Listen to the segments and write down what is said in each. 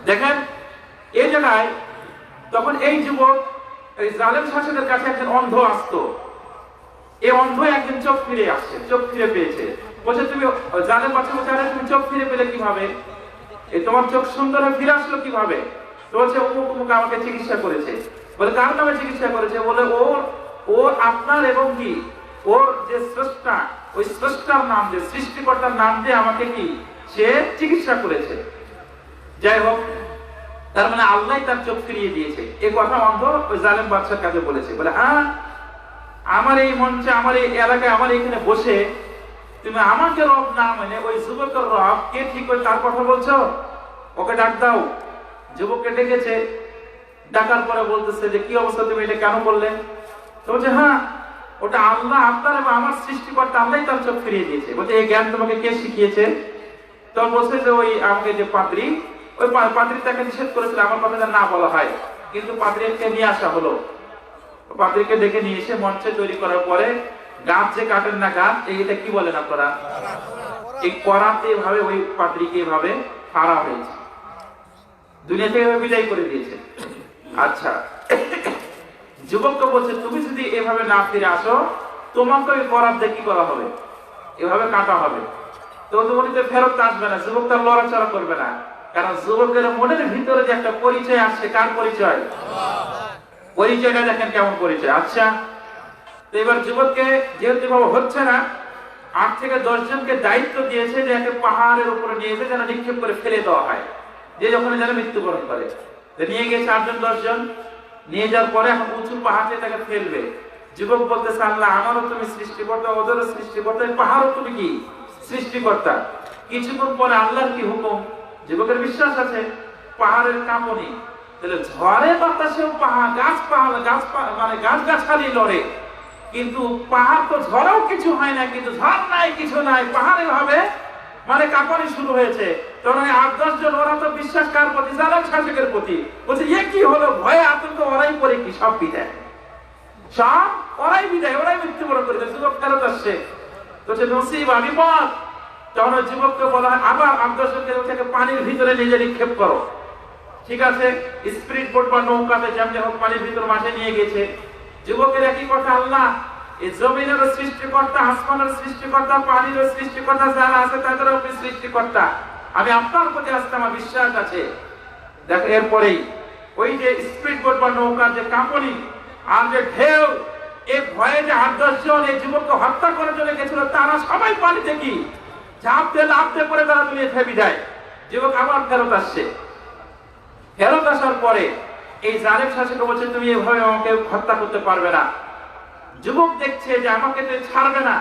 দেখেন এই জায়গায় তখন এই যুবক এই জালেম শাসকের কাছে একজন অন্ধ আসতো। এই অন্ধ একদিন চোখ ফিরে আসছে, চোখ ফিরে পেয়েছে। বলছে তুমি জালেম বাচ্চা বলছে, আরে তুমি চোখ ফিরে পেলে কিভাবে? এই তোমার চোখ সুন্দর হয়ে ফিরে আসলো কিভাবে? তো বলছে অমুক অমুক আমাকে চিকিৎসা করেছে। বলে কার নামে চিকিৎসা করেছে? বলে ওর আপনার এবং কি ওর যে স্রষ্টা, ওই স্রষ্টার নাম, যে সৃষ্টিকর্তার নাম দিয়ে আমাকে কি সে চিকিৎসা করেছে। যাই হোক, তার মানে আল্লাহ তার চোখ ফিরিয়ে দিয়েছে। এই কথা অন্ধ ওই জালেম বাদশার কাছে বলেছে। বলে হ্যাঁ, আমার এই মঞ্চে, আমার এই এলাকায়, আমার এখানে বসে তুমি আমাকে রব না মানে ওই যুবকের রব কে ঠিক করে তার কথা বলছো? ওকে ডাক দাও। যুবককে ডেকেছে, ডাকার পরে বলতেছে যে কি অবস্থা, তুমি এটা কেন বললে? তো বলছে হ্যাঁ, ওটা আল্লাহ আপনার এবং আমার সৃষ্টিকর্তা আল্লাহ তার চোখ ফিরিয়ে দিয়েছে। বলছে এই জ্ঞান তোমাকে কে শিখিয়েছে? তখন বলছে যে ওই আমাকে যে পাদ্রী, ওই পাদ্রী তাকে নিষেধ করেছিল আমার কথা না বলা হয়, কিন্তু পাদ্রীকে নিয়ে আসা হলো। পাদ্রীকে ডেকে নিয়ে এসে মঞ্চে তৈরি করার পরে গাছ যে কাটেন না, গাছ এইটা কি বলেন আপনারা? এই করাতে এভাবে ওই পাদ্রীকে এভাবে ফাড়া হয়েছে, দুনিয়া থেকে বিদায় করে দিয়েছে। আচ্ছা, যুবককে বলছে তুমি যদি এভাবে না ফিরে আসো তোমাকে ওই করাত দিয়ে কি করা হবে? এভাবে কাটা হবে। তো তুমি ফেরত আসবে না। যুবক তার লড়াচড়া করবে না, কারণ যুবকের মনের ভিতরে যে একটা পরিচয় আসছে, কার পরিচয়? পরিচয়টা দেখেন কেমন পরিচয়। আচ্ছা, তো এবার যুবককে যেহেতু হচ্ছে না, 8 থেকে 10 জনকে দায়িত্ব দিয়েছে যে একে পাহাড়ের উপরে নিয়ে এসে যেন নিক্ষেপ করে ফেলে দেওয়া হয়, যে যখন যেন মৃত্যুবরণ করে। নিয়ে গেছে 8 জন 10 জন, নিয়ে যাওয়ার পরে এখন উঁচু পাহাড়ে তাকে ফেলবে। যুবক বলতেছে আল্লাহ আমারও তুমি সৃষ্টিকর্তা, ওদেরও সৃষ্টিকর্তা, পাহাড়ও তুমি কি সৃষ্টিকর্তা। কিছুক্ষণ পরে আল্লাহর কি হুকুম? যুবকের বিশ্বাস আছে পাহাড়ের কাঁপনি, তাহলে ঝড়ে বাতাসেও পাহাড় মানে গাছ গাছালি লড়ে, কিন্তু পাহাড় তো ঝড়েও কিছু হয় না, কিন্তু ঝড় নাই কিছু নাই, পাহাড়ে ভাবে মানে কাঁপানি শুরু হয়েছে। তখন 8-10 জন, ওরা তো বিশ্বাস কার প্রতি? জালেম শাসকের প্রতি। বলছে এ কি হলো, ভয়ে আতঙ্ক ওরাই পরে কি সব বিদায়, সব ওরাই বিদায়, ওরাই মৃত্যুবরণ করে। যুবক ফেরত আসছে, বলছে নসিব আমি পথ। তখন যুবককে বলা হয় আবার 8-10 জনকে পানির ভিতরে নিজে নিক্ষেপ করো। ঠিক আছে, স্পিরিট বোট বা নৌকাতে যেমন হোক পানির ভিতর মাঠে নিয়ে গেছে। যুবকের একই কথা, আল্লাহ এই জমিনের সৃষ্টিকর্তা, আসমানের সৃষ্টিকর্তা, পানির সৃষ্টিকর্তা, যারা আছে তাদেরও আপনি সৃষ্টিকর্তা, আমি আপনার প্রতি আজকে আমার বিশ্বাস আছে। দেখো এরপরেই ওই যে স্পিড বোট বা নৌকার যে কাঁপনি আর যে ঢেউ, এই ভয়ে যে 8-10 জন এই যুবককে হত্যা করার জন্য গেছিল, তারা সবাই পানিতে কি ঝাঁপ দিয়ে লাফ দিয়ে পরে তারা দুনিয়া থেকে বিদায়। যুবক আবার ফেরত আসছে। ফেরত আসার পরে এই জালেম শাসক বলছে তুমি এভাবে আমাকে হত্যা করতে পারবে না। যুবক দেখছে যে আমাকে তো ছাড়বে না,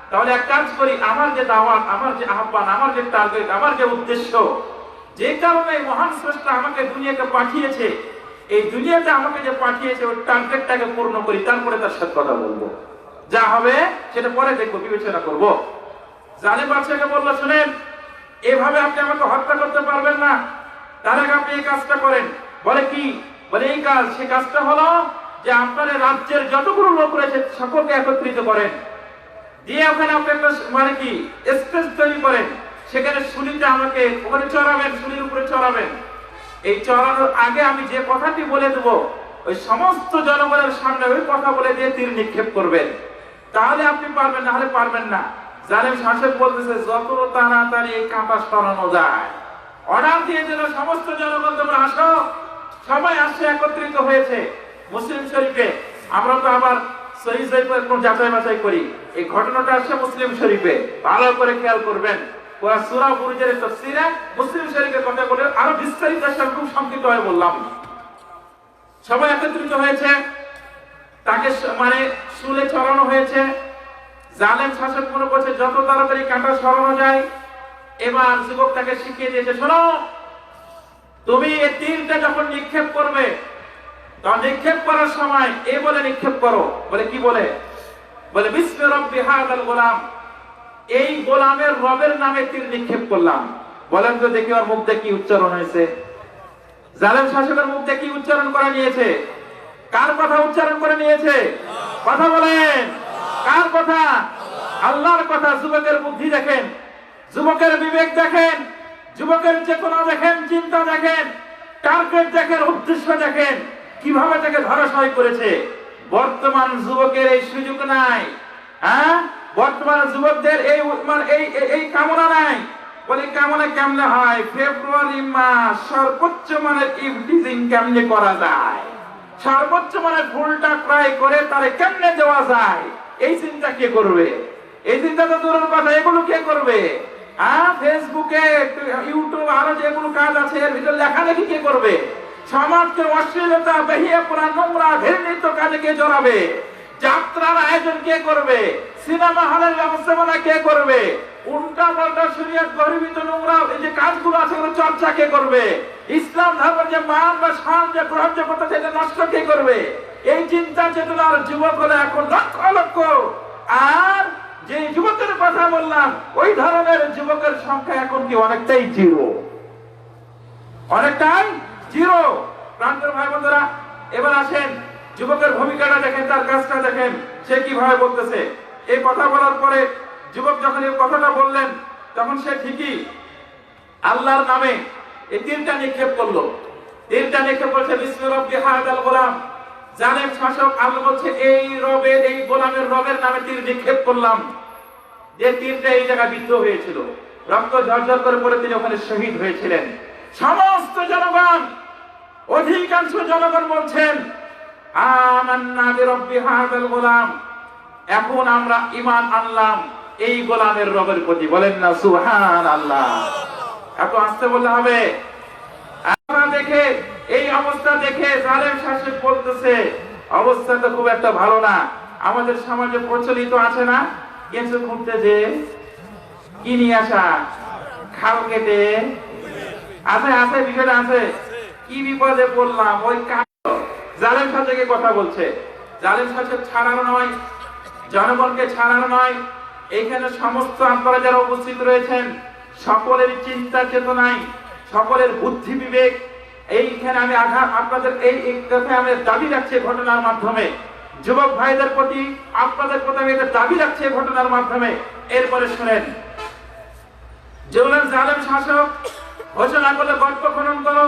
তাহলে এক কাজ করি, আমার যে দাওয়াত, আমার যে আহ্বান, আমার যে টার্গেট, আমার যে উদ্দেশ্য, যে কারণে মহান স্রষ্টা আমাকে দুনিয়াকে পাঠিয়েছে, এই দুনিয়াতে আমাকে যে পাঠিয়েছে ওই টার্গেটটাকে পূর্ণ করি, তারপরে তার সাথে কথা বলবো, যা হবে সেটা পরে দেখবো, বিবেচনা করবো। জালেম বাদশাকে বললো শুনেন, এভাবে আপনি আমাকে হত্যা করতে পারবেন না, তার আগে আপনি এই কাজটা করেন। বলে কি? বলে এই কাজ। সে কাজটা হলো যে আপনার রাজ্যের যতগুলো লোক রয়েছে সকলকে একত্রিত করেন, দিয়ে ওখানে আপনি একটা মানে কি স্টেজ তৈরি করেন, সেখানে শুলিতে আমাকে ওখানে চড়াবেন, শুলির উপরে চড়াবেন। এই চড়ানোর আগে আমি যে কথাটি বলে দেবো ওই সমস্ত জনগণের সামনে ওই কথা বলে দিয়ে তীর নিক্ষেপ করবেন, তাহলে আপনি পারবেন, না হলে পারবেন না। জালেম শাসক বলতেছে যত তাড়াতাড়ি এই কাঁটা সরানো যায় অর্ডার দিয়ে দিল, সমস্ত জনগণ তোমরা আসো। সবাই আসছে, একত্রিত হয়েছে মুসলিম শরীফে। আমরা তো আবার সহিহ কোন যাচাই বাছাই করি, এই ঘটনাটা আসছে মুসলিম শরীফে, ভালো করে খেয়াল করবেন। সূরা বুরুজের তাফসীরে মুসলিম শরীফের কথা বলে আরো বিস্তারিত খুব সংক্ষিপ্ত হয়ে বললাম। সবাই একত্রিত হয়েছে, তাকে মানে শুলে চড়ানো হয়েছে। জালেম শাসক মনে করছে যত তাড়াতাড়ি কাঁটা সরানো যায়। এবার যুবক তাকে শিখিয়ে দিয়েছে, শোনো তুমি এই তীরটা যখন নিক্ষেপ করবে, তখন নিক্ষেপ করার সময় এই বলে নিক্ষেপ করো। বলে কি বলে? বলে বিসমি রাব্বি হাযাল গোলাম, এই গোলামের রবের নামে তীর নিক্ষেপ করলাম। বলেন তো দেখি ওর মুখ দিয়ে কি উচ্চারণ হয়েছে? জালেম শাসকের মুখ দিয়ে কি উচ্চারণ করে নিয়েছে? কার কথা উচ্চারণ করে নিয়েছে? কথা বলেন, কার কথা? আল্লাহর কথা। যুবকের বুদ্ধি দেখেন, যুবকের বিবেক দেখেন, যুবকের চেতনা দেখেন, চিন্তা দেখেন, টার্গেট দেখেন, উদ্দেশ্য দেখেন, কিভাবে তাকে ধরাশয় করেছে। বর্তমান যুবকের এই সুযোগ নাই। হ্যাঁ, বর্তমান যুবকদের এই কামনা নাই। বলে কামনা কেমনে হয়? ফেব্রুয়ারি মাস সর্বোচ্চ মানের ইভটিজিং কেমনে করা যায়, সর্বোচ্চ মানের ফুলটা ক্রয় করে তারে কেমনে দেওয়া যায়, এই চিন্তা কে করবে? এই চিন্তা তো দূরের কথা, এগুলো কে করবে? ফেসবুকে, ইউটিউব, আরো যেগুলো কাজ আছে এর ভিতরে লেখালেখি কে করবে? সমাজকে অশ্লীলতা, বেহিয়াপনা, নোংরা, ঘৃণিত কাজে কে জড়াবে? যাত্রার আয়োজন কে করবে? সিনেমা হলের ব্যবস্থাপনা কে করবে? উল্টা পাল্টা শরীয়ত বহির্ভূত নোংরা এই যে কাজগুলো আছে ওগুলো চর্চা কে করবে? ইসলাম ধর্মের যে মান বা শান যে গ্রহণযোগ্যতা সেটা নষ্ট কে করবে? এই চিন্তা চেতনার যুবক হলো এখন লক্ষ লক্ষ। আর যে যুবকের কথা বললাম ওই ধরনের যুবকের সংখ্যা এখন কি অনেকটাই জিরো, অনেকটাই জিরো। প্রান্তের ভাই বোনেরা, এবার আসেন যুবকের ভূমিকাটা দেখেন, তার কাজটা দেখেন, সে কিভাবে বলতেছে। এই কথা বলার পরে যুবক যখন এই কথাটা বললেন তখন সে ঠিকই আল্লাহর নামে এই তীরটা নিক্ষেপ করলো। তীরটা নিক্ষেপ করছে বিসমি রাব্বি হাযাল গোলাম। জালেম শাসক আল্লাহ বলছে এই রবের, এই গোলামের রবের নামে তীর নিক্ষেপ করলাম। যে তীরটা এই জায়গায় বিদ্ধ হয়েছিল, রক্ত ঝরঝর করে পড়ে তিনি ওখানে শহীদ হয়েছিলেন। সমস্ত জনগণ, অধিকাংশ জনগণ বলছেন আমান্না বিরাব্বি হাযাল গোলাম, এখন আমরা ঈমান আনলাম এই গোলামের রবের প্রতি। বলেন না সুবহানাল্লাহ। এত আস্তে বললে হবে? আমরা দেখে এই অবস্থা দেখে জালেম শাসক বলতেছে অবস্থা তো খুব একটা ভালো না। আমাদের সমাজে প্রচলিত আছে না, কিছু ঘুরতে যে কি নিয়ে আসা, খাল কেটে আছে, আছে বিষয়টা আছে। কি বিপদে পড়লাম, ওই জালেম শাসকের কথা বলছে। জালেম শাসক ছাড়ানো নয়, জনগণকে ছাড়ানো নয়, এইখানে সমস্ত আপনারা যারা উপস্থিত রয়েছেন সকলের চিন্তা চেতনায়, সকলের বুদ্ধি বিবেক, এইখানে আমি আপনাদের এই কথায় আমি দাবি রাখছি ঘটনার মাধ্যমে, যুবক ভাইদের প্রতি আপনাদের প্রতি আমি এটা দাবি রাখছি ঘটনার মাধ্যমে। এরপরে শুনেন, যেগুলো জালেম শাসক ঘোষণা করলে গর্ত খনন করো,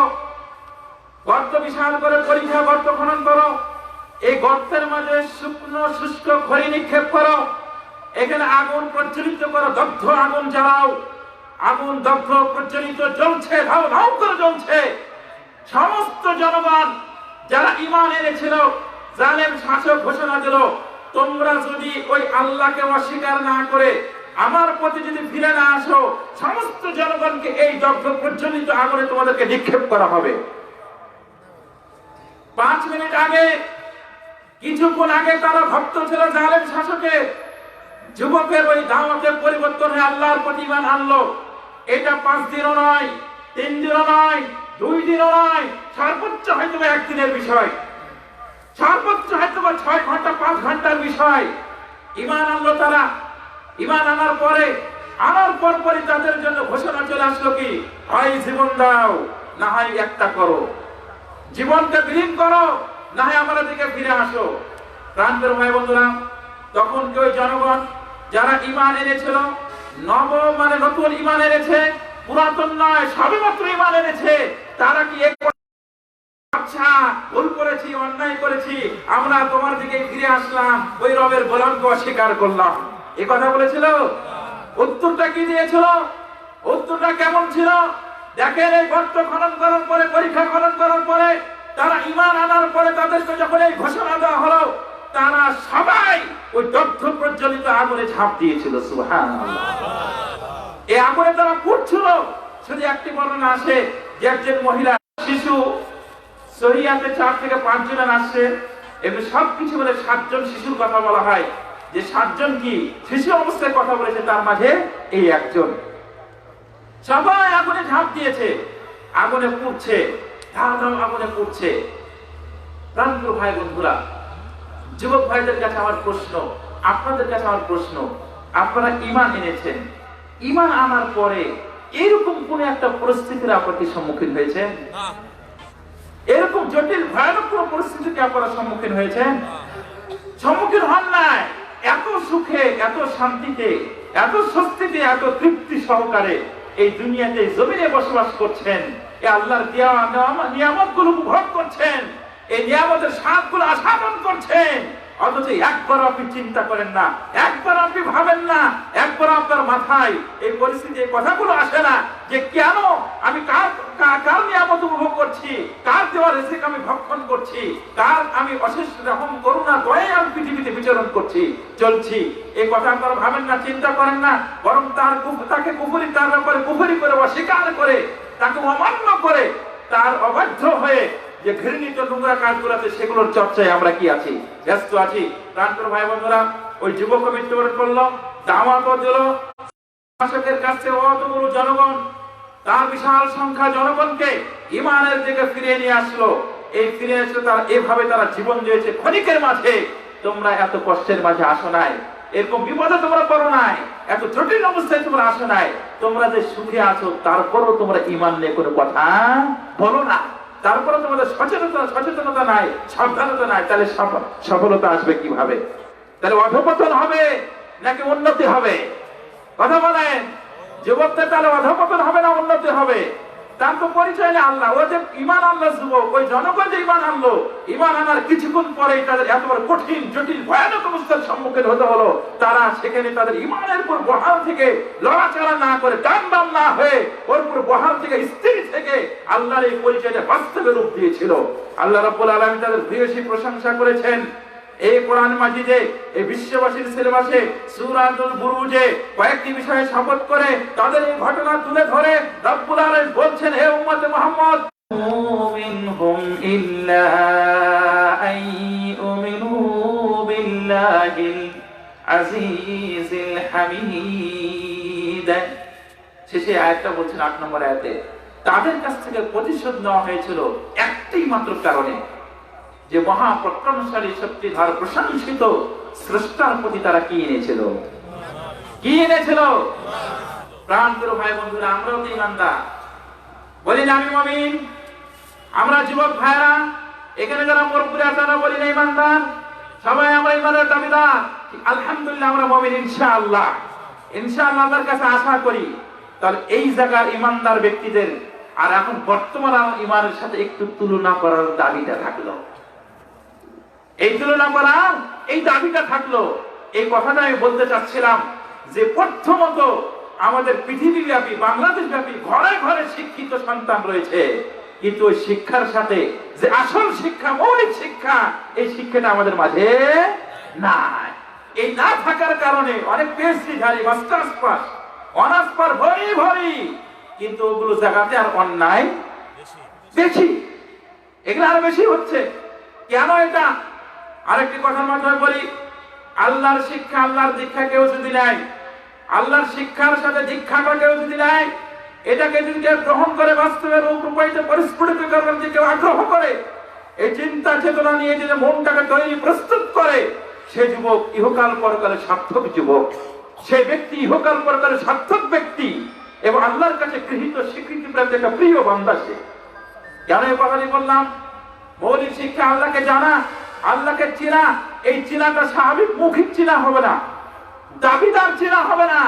গর্ত বিশাল করে পরীক্ষা গর্ত খনন করো, এই গর্তের মাঝে শুকনো শুষ্ক খড়ি নিক্ষেপ করো, এখানে আগুন প্রজ্বলিত করো, দগ্ধ আগুন জ্বালাও। আগুন দগ্ধ প্রজ্বলিত জ্বলছে, ধাও ধাও করে জ্বলছে। সমস্ত জনগণ যারা ঈমান এনেছিল, জালেম শাসক ঘোষণা দিল তোমরা যদি ওই আল্লাহকে অস্বীকার না করে আমার প্রতি যদি ফিরে না আসো, সমস্ত জনগণকে এই দগ্ধ প্রজ্বলিত আগুনে তোমাদেরকে নিক্ষেপ করা হবে। 5 মিনিট আগে, কিছুক্ষণ আগে তারা ভক্ত ছিল জালেম শাসকের, যুবকের ওই দাওয়াতের পরিবর্তন হয়ে আল্লাহর প্রতি ঈমান আনলো। এটা 5 দিনও নয়, 3 দিনও নয়, 2 দিনও নয়, সর্বোচ্চ হয়তো 1 দিনের বিষয়, সর্বোচ্চ হয়তো 6 ঘন্টা 5 ঘন্টার বিষয়। ঈমান আনলো তারা। ঈমান আনার পরই তাদের জন্য ঘোষণা চলে আসলো কি, হয় জীবন দাও না হয় একটা করো, জীবনকে বিলীন করো না হয় আমাদের দিকে ফিরে আসো। প্রান্তের ভাই বন্ধুরা, তখন কেউ জনগণ যারা ঈমান এনেছিল, নতুন ঈমান এনেছে, পুরাতন নয়, সবেমাত্র ঈমান এনেছে, তারা কি আচ্ছা ভুল করেছি, অন্যায় করেছি, আমরা তোমার দিকে ফিরে আসলাম, ওই রবের গোলামকে অস্বীকার করলাম, এ কথা বলেছিল? উত্তরটা কি দিয়েছিল? উত্তরটা কেমন ছিল দেখেন। এই গর্ত খনন করার পরে, পরীক্ষা খনন করার পরে, তারা ঈমান আনার পরে তাদেরকে যখন এই ঘোষণা দেওয়া হলো, তারা সবাই ওই দগ্ধ প্রজ্বলিত আগুনে ঝাঁপ দিয়েছিল। সুবহানাল্লাহ। এই আগুনে তারা পুড়ছিল। শুধু একটি বর্ণনা আসে যে একজন মহিলা শিশু, সহিহাতে 4 থেকে 5 জন আসছে, এবং সবকিছু বলে 7 জন শিশুর কথা বলা হয়, যে 7 জন কি শিশু অবস্থায় কথা বলেছে, তার মাঝে এই একজন। সবাই আগুনে ঝাঁপ দিয়েছে, আগুনে পুড়ছে, আগুনে পুড়ছে। প্রান্তীয় ভাই বন্ধুরা, যুবক ভাইদের কাছে আমার প্রশ্ন, আপনাদের কাছে আমার প্রশ্ন, আপনারা ঈমান এনেছেন, ঈমান আনার পরে এরকম কোন একটা পরিস্থিতির আপনাদের সম্মুখীন হয়েছেন? এরকম জটিল ভয়ানক কোন পরিস্থিতিকে আপনারা সম্মুখীন হয়েছেন? সম্মুখীন হন নাই। এত সুখে, এত শান্তিতে, এত স্বস্তিতে, এত তৃপ্তি সহকারে এই দুনিয়াতে জমিনে বসবাস করছেন, এই আল্লাহর দেওয়া নিয়ামতগুলো উপভোগ করছেন, এই নিয়ামতের স্বাদগুলো আস্বাদন করছেন, অথচ একবার আপনি চিন্তা করেন না, একবার আপনি ভাবেন না, একবার আপনার মাথায় এই পরিস্থিতি এই কথাগুলো আসে না যে কেন আমি কার নিয়ামত উপভোগ করছি, কার দেওয়া রিজিক আমি ভক্ষণ করছি, কার আমি অশেষ রকম করুণা দয়ায় আমি পৃথিবীতে বিচরণ করছি, চলছি। এই কথা আপনারা ভাবেন না, চিন্তা করেন না, বরং তাকে কুফরি, তার ব্যাপারে কুফরি করে অস্বীকার করে, তাকে অমান্য করে, তার অবাধ্য হয়ে যে ঘৃণিত নোংরা কাজগুলোতে সেগুলোর চর্চায় আমরা কি আছি, ব্যস্ত আছি। প্রাণপ্রিয় ভাই বোনেরা, ওই যুবক মৃত্যুবরণ করলো, দাওয়াত দিল শাসকের কাছে অতগুলো জনগণ, তার বিশাল সংখ্যা জনগণকে ঈমানের দিকে ফিরিয়ে নিয়ে আসলো। এই ফিরে এসে তারা এভাবে তারা জীবন দিয়েছে ক্ষণিকের মাঝে। তোমরা এত কষ্টের মাঝে আসো নাই, এরকম বিপদে তোমরা পড়ো নাই, এত জটিল অবস্থায় তোমরা আসো নাই, তোমরা যে সুখে আছো তারপরও তোমরা ঈমান নিয়ে কোনো কথা বলো না, তারপরে তোমাদের সচেতনতা নাই, সাবধানতা নাই, তাহলে সফলতা আসবে কিভাবে? তাহলে অধঃপতন হবে নাকি উন্নতি হবে? কথা বলেন। যুবকদের তাহলে অধঃপতন হবে না উন্নতি হবে? তার তো পরিচয় নেই আল্লাহ। ও যে ঈমান আনলো যুবক, ওই জনগণ যে ঈমান আনলো, ঈমান আনার কিছুক্ষণ পরেই তাদের এতবার কঠিন জটিল ভয়ানক অবস্থার সম্মুখীন হতে হলো। তারা সেখানে তাদের ঈমানের উপর বহাল থেকে লড়াচড়া না করে, ডান বাম না হয়ে ওর উপর বহাল থেকে স্থির থেকে আল্লাহর এই পরিচয়টা বাস্তবে রূপ দিয়েছিল। আল্লাহ রাব্বুল আলামিন তাদের ভূয়সী প্রশংসা করেছেন। এই কোরআন মাজিদে, এই বিশ্ববাসীর সিলেবাসে সূরাতুল বুরুজে কয়েকটি বিষয়ে শপথ করে তাদের এই ঘটনা তুলে ধরে রব্বুল আলামিন বলছেন, হে উম্মত মুহাম্মদ, মিনহুম ইল্লা আইয়ুমিনু বিল্লাহিল আজিজিল হামিদ। শেষে আয়াতটা বলছেন ৮ নম্বর আয়াতে, তাদের কাছ থেকে প্রতিশোধ নেওয়া হয়েছিল একটি মাত্র কারণে, যে মহাপরাক্রমশালী শক্তিধর প্রশংসিত স্রষ্টার প্রতি তারা কি এনেছিল? প্রাণপ্রিয় ভাই বন্ধুরা, আমরাও তো ঈমানদার, বলি না আমি মুমিন? আমরা যুবক ভাইরা এখানে যারা মুরব্বী আছেন তারা বলি না ঈমানদার? সবাই আমরা ঈমানের দাবিদার। আলহামদুলিল্লাহ আমরা মুমিন ইনশাআল্লাহ। ইনশাআল্লাহ আল্লাহর কাছে আশা করি। তাহলে এই জায়গার ঈমানদার ব্যক্তিদের আর এখন বর্তমান ঈমানের সাথে একটু তুলনা করার দাবিটা থাকলো, এই তুলনা করার এই দাবিটা থাকলো। এই কথাটা আমি বলতে চাচ্ছিলাম যে প্রথমত আমাদের পৃথিবীব্যাপী, বাংলাদেশ ব্যাপী ঘরে ঘরে শিক্ষিত সন্তান রয়েছে, কিন্তু ওই শিক্ষার সাথে যে আসল শিক্ষা, মৌলিক শিক্ষা, এই শিক্ষাটা আমাদের মাঝে নাই। এই না থাকার কারণে অনেক পিএইচডিধারী, মাস্টার্স পাস, অনার্স পাস ভরি ভরি, কিন্তু ওগুলো জায়গাতে আর অন্যায় বেশি, এগুলো আরো বেশি হচ্ছে। কেন এটা? আরেকটি কথার মাধ্যমে বলি, আল্লাহর শিক্ষা, আল্লাহর দীক্ষা কেউ যদি নেয়, আল্লাহর শিক্ষার সাথে দীক্ষাটা কেউ যদি নেয়, এটাকে যদি কেউ গ্রহণ করে বাস্তবে রূপায়িত পরিস্ফুটিত করার যে কেউ আগ্রহ করে, এই চিন্তা চেতনা নিয়ে যদি মনটাকে তৈরি প্রস্তুত করে, সে যুবক ইহকাল পরকালে সার্থক যুবক, সে ব্যক্তি ইহকাল পরকালে সার্থক ব্যক্তি এবং আল্লাহর কাছে গৃহীত স্বীকৃতি প্রাপ্ত একটা প্রিয় বান্দা সে। কেন এই কথাটি বললাম? মৌলিক শিক্ষা আল্লাহকে জানা, আল্লাহকে চেনা, এই চেনাটা স্বাভাবিক মৌখিক চেনা হবে না, দাবিদার চেনা হবে না,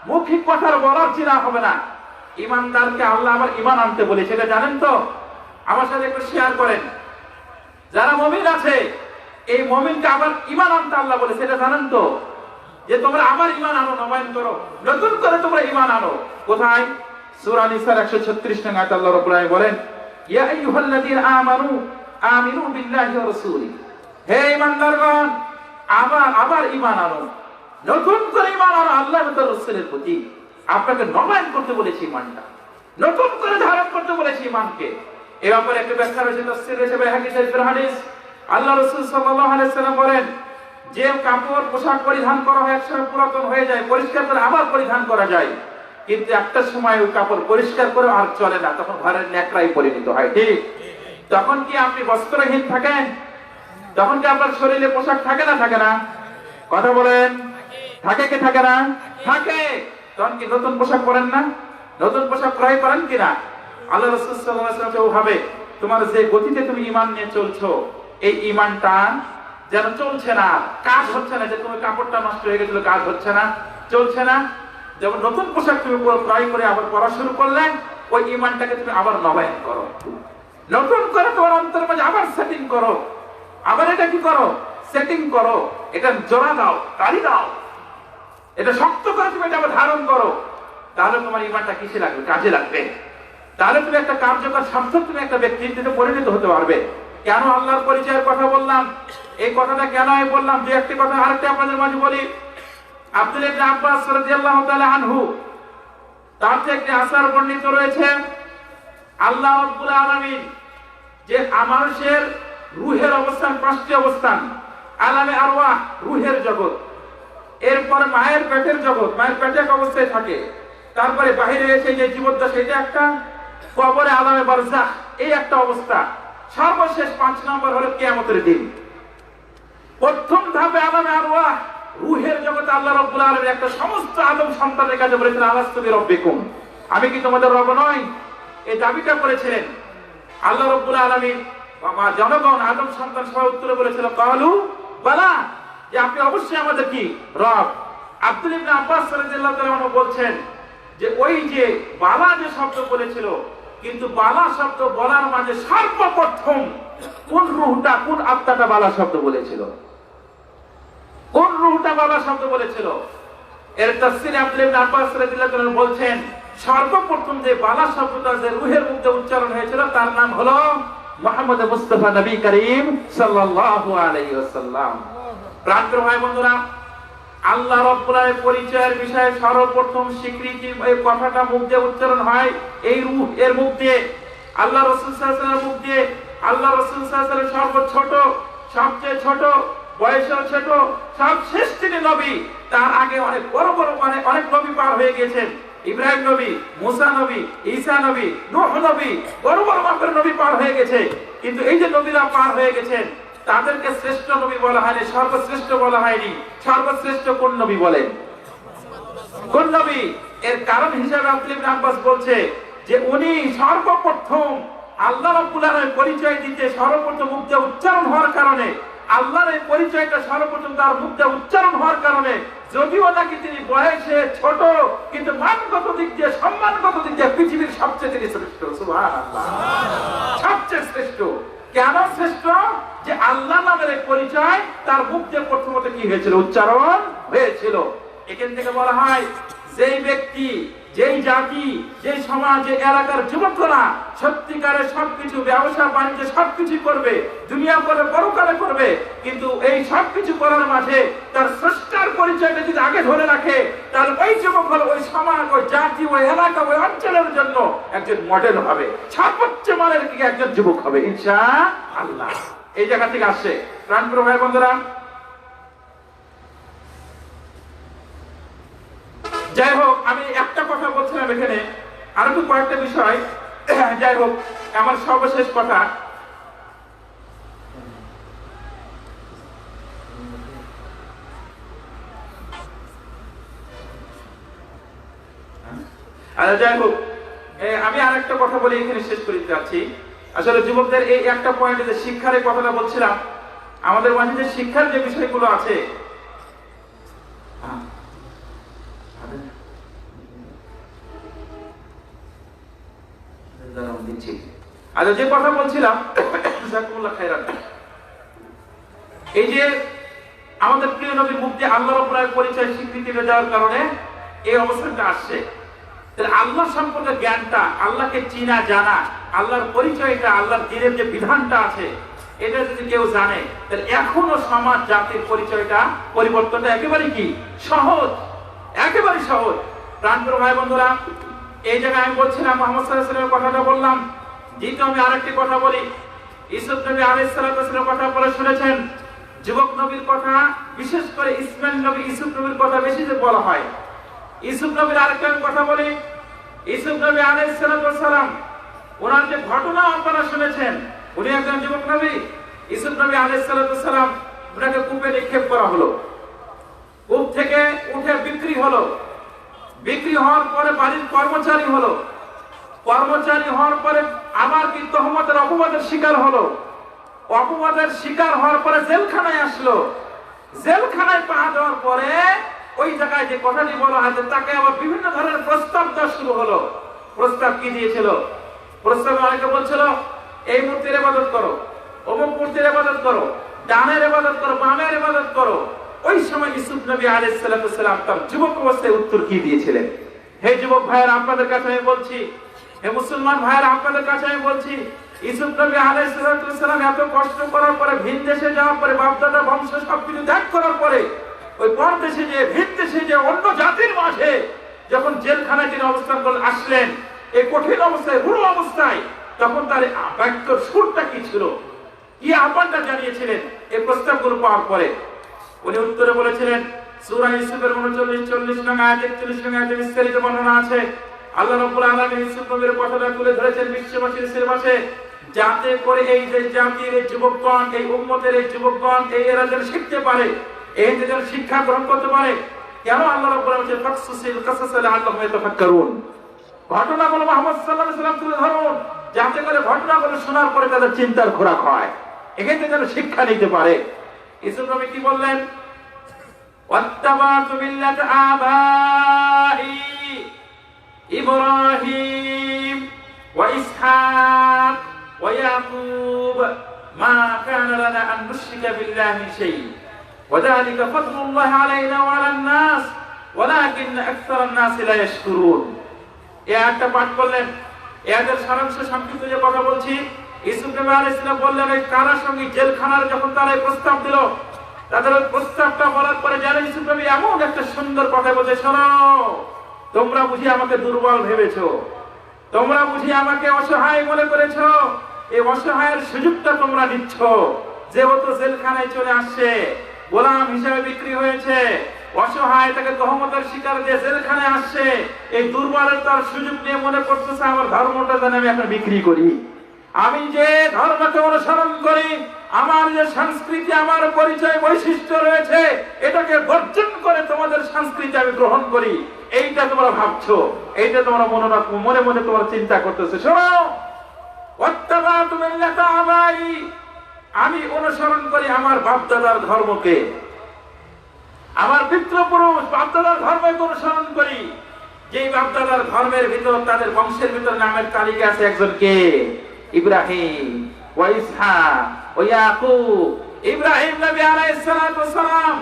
মৌখিক কথার বলার চেনা হবে না। ঈমানদারকে আল্লাহ আবার ঈমান আনতে বলে, সেটা জানেন তো? আমার সাথে একটু শেয়ার করেন। যারা মুমিন আছে, এই মুমিনকে আবার ঈমান আনতে আল্লাহ বলে, সেটা জানেন তো? যে তোমরা আবার ঈমান আনো, নবায়ন করো, নতুন করে তোমরা ঈমান আনো। কোথায়? সূরা নিসার ১৩৬ নং আয়াতে আল্লাহ রাব্বুল আলামিন বলেন, ইয়া আইয়ুহাল্লাযীনা আমানু আমিনু বিল্লাহি ওয়া রাসূলিহি, হে ঈমানদারগণ, আবার ঈমান আনো, নতুন করে ঈমান আনো আল্লাহ এবং তার রাসূলের প্রতি। আপনাকে নবায়ন করতে বলেছি ঈমানটা, নতুন করে ধারণ করতে বলেছি ঈমানকে। এর ব্যাপারে একটা ব্যাখ্যা রয়েছে, তাফসীর রয়েছে, বাইহাকী শরীফের হাদিস। আল্লাহ রাসূল সাল্লাল্লাহু আলাইহি ওয়াসাল্লাম বলেন, যে কাপড় পোশাক পরিধান করা হয় একসময় পুরাতন হয়ে যায়, পরিষ্কার করে আবার পরিধান করা যায়, কিন্তু একটা সময় ওই কাপড় পরিষ্কার করে আর চলে না, তখন ঘরের ন্যাকড়ায় পরিণত হয়। ঠিক তখন কি আপনি বস্ত্রহীন থাকেন? তখন কি আপনার শরীরে পোশাক থাকে না থাকে না? কথা বলেন, থাকে কি থাকে না? থাকে। তখন কি নতুন পোশাক পরেন না? নতুন পোশাক ক্রয় করেন কিনা? আল্লাহ রাসূল সাল্লাল্লাহু আলাইহি ওয়াসাল্লাম ভাবে তোমার যে গতিতে তুমি ঈমান নিয়ে চলছো, এই ঈমানটা যেন চলছে না, কাজ হচ্ছে না, যে তুমি কাপড়টা নষ্ট হয়ে গেছিল, কাজ হচ্ছে না, চলছে না, যেমন নতুন পোশাক তুমি ক্রয় করে আবার পরা শুরু করলে, ওই ইমানটাকে তুমি আবার নবায়ন করো, নতুন করে তোমার অন্তরের মাঝে আবার সেটিং করো, আবার এটা কি করো, সেটিং করো, এটা জোড়া দাও, তালি দাও, এটা শক্ত করে তুমি এটা আবার ধারণ করো। তাহলে তোমার ইমানটা কিসে লাগবে? কাজে লাগবে। তাহলে তুমি একটা কার্যকর সার্থক তুমি একটা ব্যক্তিত্বে পরিণত হতে পারবে। কেন আল্লাহর পরিচয়ের কথা বললাম? এই কথাটা কেন আমি বললাম? যে একটি কথা আরেকটা আপনাদের মাঝে বলি। আব্দুল্লাহ ইবনে আব্বাস রাদিয়াল্লাহু তাআলা আনহু, তার থেকে একটি আসার বর্ণিত রয়েছে, আল্লাহ রাব্বুল আলামিন যে মানুষের রূহের অবস্থান, পাঁচটি অবস্থান, আলামে আরওয়াহ রূহের জগৎ, এরপর মায়ের পেটের জগৎ, মায়ের পেটে এক অবস্থায় থাকে, তারপরে বাহিরে এসে যে জীবদ্দশা, এটা একটা, কবরে আলামে বারজাখ এই একটা অবস্থা, সর্বশেষ 5 নম্বর হলো কিয়ামতের দিন। প্রথম ধাপে আলামে আরওয়াহ রূহের জগতে আল্লাহ রাব্বুল আলামিন একটা সমস্ত আদম সন্তানের কাছে বলেছেন, আলাস্তু বিরাব্বিকুম, আমি কি তোমাদের রব নই? এই দাবিটা করেছিলেন আল্লাহ রাব্বুল আলামিন। জনগণ আদম সন্তান সবাই উত্তরে বলেছিল, কালু বালা, যে আপনি অবশ্যই আমাদের কি রব। আব্দুল্লাহ ইবনে আব্বাস রাদিয়াল্লাহু তাআলা বলছেন যে ওই যে বালা যে শব্দ বলেছিল, কিন্তু বালা শব্দ বলার মাঝে সর্বপ্রথম কোন রূহটা, কোন আত্মাটা বালা শব্দ বলেছিল? কোন রূহটা বালা শব্দ বলেছিল? এর তাফসীরে আব্দুল্লাহ ইবনে আব্বাস রাদিয়াল্লাহু তাআলা বলছেন, সর্বপ্রথম যে বালা শব্দটা যে রূহের মধ্যে উচ্চারণ হয়েছিল তার নাম হলো মুহাম্মদ মুস্তাফা নবী করিম সাল্লাল্লাহু আলাইহি ওয়াসাল্লাম। প্রাণপ্রিয় ভাই বন্ধুরা, আল্লাহ রাব্বুল আলামিনের পরিচয়ের বিষয়ে সর্বপ্রথম স্বীকৃতি এই কথাটা মুখ দিয়ে উচ্চারণ হয় এই রূহ এর মুখ দিয়ে, আল্লাহ রাসূল সাল্লাল্লাহু আলাইহি ওয়াসাল্লামের মুখ দিয়ে। আল্লাহ রাসূল সাল্লাল্লাহু আলাইহি ওয়াসাল্লাম সর্বছোট, সবচেয়ে ছোট, বয়সেও ছোট, সবশেষ তিনি নবী। তার আগে অনেক বড় বড় অনেক নবী পার হয়ে গেছেন। ইব্রাহিম নবী, মুসা নবী, ঈসা নবী, নূহ নবী, বড় বড় মাপের নবী পার হয়ে গেছে। কিন্তু এই যে নবীরা পার হয়ে গেছেন, তাদেরকে শ্রেষ্ঠ নবী বলা হয়নি, সর্বশ্রেষ্ঠ বলা হয়নি। সর্বশ্রেষ্ঠ কোন নবী বলেন? কোন নবী? এর কারণ হিসেবে আব্দুল্লাহ ইবনে আব্বাস বলছে যে উনি সর্বপ্রথম আল্লাহ রাব্বুল আলামিনের পরিচয় দিতে সর্বপ্রথম মুখ দিয়ে উচ্চারণ হওয়ার কারণে, আল্লাহর এই পরিচয়টা সর্বপ্রথম তার মুখ দিয়ে উচ্চারণ হওয়ার কারণে, যদিও নাকি তিনি বয়সে ছোট, কিন্তু মানগত দিক দিয়ে, সম্মানগত দিক দিয়ে পৃথিবীর সবচেয়ে তিনি শ্রেষ্ঠ। সুবহানাল্লাহ, সবচেয়ে শ্রেষ্ঠ। কেন শ্রেষ্ঠ? যে আল্লাহ নামের এই পরিচয় তার মুখ দিয়ে প্রথমত কি হয়েছিল? উচ্চারণ হয়েছিল। এখান থেকে বলা হয়, যেই ব্যক্তি, যেই জাতি, যেই সমাজ, যে এলাকার যুবকরা সত্যিকারের সবকিছু, ব্যবসা বাণিজ্য সবকিছু করবে, দুনিয়া করে পরকালে করবে, কিন্তু এই সবকিছু করার মাঝে তার স্রষ্টার পরিচয়টা যদি আগে ধরে রাখে, তাহলে ওই যুবক হলো ওই সমাজ, ওই জাতি, ওই এলাকা, ওই অঞ্চলের জন্য একজন মডেল হবে, সর্বোচ্চ মানের কি একজন যুবক হবে ইনশাআল্লাহ। এই জায়গা থেকে আসছে। প্রাণপ্রিয় ভাই বন্ধুরা, যাই হোক, আমি একটা কথা বলছিলাম এখানে, আরো তো কয়েকটা বিষয়, যাই হোক, আমার সর্বশেষ কথা, যাই হোক, আমি আর একটা কথা বলে এখানে শেষ করে দিতে যাচ্ছি। আসলে যুবকদের এই একটা পয়েন্টে যে শিক্ষার এই কথাটা বলছিলাম, আমাদের মাঝে যে শিক্ষার যে বিষয়গুলো আছে, আচ্ছা, যে কথা বলছিলাম, এই যে আমাদের প্রিয় নবীর মুখ দিয়ে আল্লাহ রাব্বুল আলামিনের পরিচয় স্বীকৃতি দেওয়ার কারণে এই অবস্থাটা আসছে। আল্লাহ সম্পর্কে জ্ঞানটা, আল্লাহকে চিনা জানা, আল্লাহর পরিচয়টা, আল্লাহর দ্বীনের যে বিধানটা আছে, এটা যদি কেউ জানে, তাহলে এখনো সমাজ জাতির পরিচয়টা পরিবর্তনটা একেবারে কি সহজ, একেবারে সহজ। প্রাণপ্রিয় ভাই বন্ধুরা, এই জায়গায় আমি বলছিলাম মুহাম্মদ সাল্লাল্লাহু আলাইহি ওয়াসাল্লামের কথাটা বললাম। দ্বিতীয় আমি আরেকটি কথা বলি, ইউসুফ নবী আলাইহিস সালামের কথা বলে শুনেছেন। যুবক নবীর কথা, বিশেষ করে ইসমাইল নবী, ইউসুফ নবীর কথা বেশি যে বলা হয়। ইউসুফ নবীর আরেকটা কথা বলি, ইউসুফ নবী আলাইহিস সালাম, ওনার যে ঘটনা আপনারা শুনেছেন, উনি একজন যুবক নবী। ইউসুফ নবী আলাইহিস সালাম, ওনাকে কূপে নিক্ষেপ করা হলো, কূপ থেকে উঠে বিক্রি হলো, বিক্রি হওয়ার পরে বাড়ির কর্মচারী হলো, কর্মচারী হওয়ার পরে আবার কি তহমতের অপবাদের শিকার হলো, অপবাদের শিকার হওয়ার পরে জেলখানায় আসলো, জেলখানায় পাওয়া যাওয়ার পরে ওই জায়গায় যে কথাটি বলা হয়েছে তাকে আবার বিভিন্ন ধরনের প্রস্তাব দেওয়া শুরু হলো। প্রস্তাব কি দিয়েছিল? প্রস্তাবে অনেকে বলছিল এই মূর্তির ইবাদত করো, অমুক মূর্তির ইবাদত করো, ডানের ইবাদত করো, বামের ইবাদত করো। ওই সময় ইউসুফ নবী আলাইহিস সালাম তার যুবক অবস্থায় উত্তর কি দিয়েছিলেন? হে যুবক ভাইয়েরা, আপনাদের কাছে আমি বলছি, হে মুসলমান ভাইয়েরা, আপনাদের কাছে আমি বলছি, ইউসুফ নবী আলাইহিস সালাম এত কষ্ট করার পরে, ভিন দেশে যাওয়ার পরে, বাপদাদা বংশ সবকিছু ত্যাগ করার পরে, ওই পর দেশে যে, ভিন দেশে যে, অন্য জাতির মাঝে যখন জেলখানায় তিনি অবস্থান করে আসলেন, এই কঠিন অবস্থায়, বুড়ো অবস্থায়, তখন তার বাক্যর সুরটা কি ছিল, কি আহ্বানটা জানিয়েছিলেন? এই প্রস্তাবগুলো পাওয়ার পরে উনি উত্তরে বলেছিলেন, সূরা ইউসুফের 39-40 নং আয়াত, 41 নং আয়াতে বিস্তারিত বর্ণনা আছে। আল্লাহ রাব্বুল আলামিন ইউসুফ নবীর কথাটা তুলে ধরেছেন বিশ্ববাসীর সিলেবাসে, যাতে করে এই যে জাতির এই যুবকগণ, এই উম্মতের এই যুবকগণ, এই এরা যেন শিখতে পারে, এই যেন শিক্ষা গ্রহণ করতে পারে। কেন আল্লাহ রাব্বুল আলামিন বলেছেন ফাকসুসিল কাসাস লাআল্লাহুম ইয়াতাফাক্কারুন, ঘটনাগুলো মুহাম্মদ সাল্লাল্লাহু আলাইহি ওয়াসাল্লাম তুলে ধরুন, যাতে করে ঘটনাগুলো শোনার পরে তাদের চিন্তার খোরাক হয়, এখানে যেন শিক্ষা নিতে পারে। ইউসুফ নবী কি বললেন? ওয়াত্তাবাতু মিল্লাত আবাই ইব্রাহিম ওয়া ইসহাক ওয়া ইয়াকুব মা কানা লানা আন নুশরিকা বিল্লাহি শাই ওয়া যালিকা ফাদলুল্লাহি আলাইনা ওয়া আলান নাস ওয়ালাকিন আকসারান নাস লা ইয়াশকুরুন। এই আয়াতটা পাঠ করলেন। এর সারাংশ সংক্ষিপ্ত যে কথা বলছি, ইউসুফ নবী আলাইহিস সালাম বললেন, এই কারার সঙ্গে জেলখানার যখন তারা এই প্রস্তাব দিল, তাদের ওই প্রস্তাবটা বলার পরে যারা ইউসুফ নবী এমন একটা সুন্দর কথা বলছে, শোনো, তোমরা বুঝি আমাকে দুর্বল ভেবেছো, তোমরা বুঝি আমাকে অসহায় মনে করেছো, এই অসহায়ের সুযোগটা তোমরা নিচ্ছ। যেহেতু জেলখানায় চলে আসছে, গোলাম হিসেবে বিক্রি হয়েছে, অসহায়, তাকে তহমতের শিকার দিয়ে জেলখানায় আসছে, এই দুর্বলতার সুযোগ নিয়ে মনে করতেছে আমার ধর্মটা যেন আমি এখন বিক্রি করি, আমি যে ধর্মকে অনুসরণ করি, আমার যে সংস্কৃতি, আমার পরিচয় বৈশিষ্ট্য রয়েছে, এটাকে বর্জন করে তোমাদের সংস্কৃতি আমি গ্রহণ করি, এইটা তোমরা ভাবছো, এইটা তোমরা মনে মনে তোমরা চিন্তা করতেছো। শোনো, ওয়াত্তাবাতু মিল্লাতা আবাই, আমি অনুসরণ করি আমার বাপদাদার ধর্মকে, আমার পিতৃপুরুষ বাপদাদার ধর্মকে অনুসরণ করি। যেই বাপদাদার ধর্মের ভিতর, তাদের বংশের ভিতর নামের তালিকা আছে একজন কে? ইব্রাহিম ওয়া ইসহাক ওয়া ইয়াকুব। ইব্রাহিম নবী আলাইহিস সালাম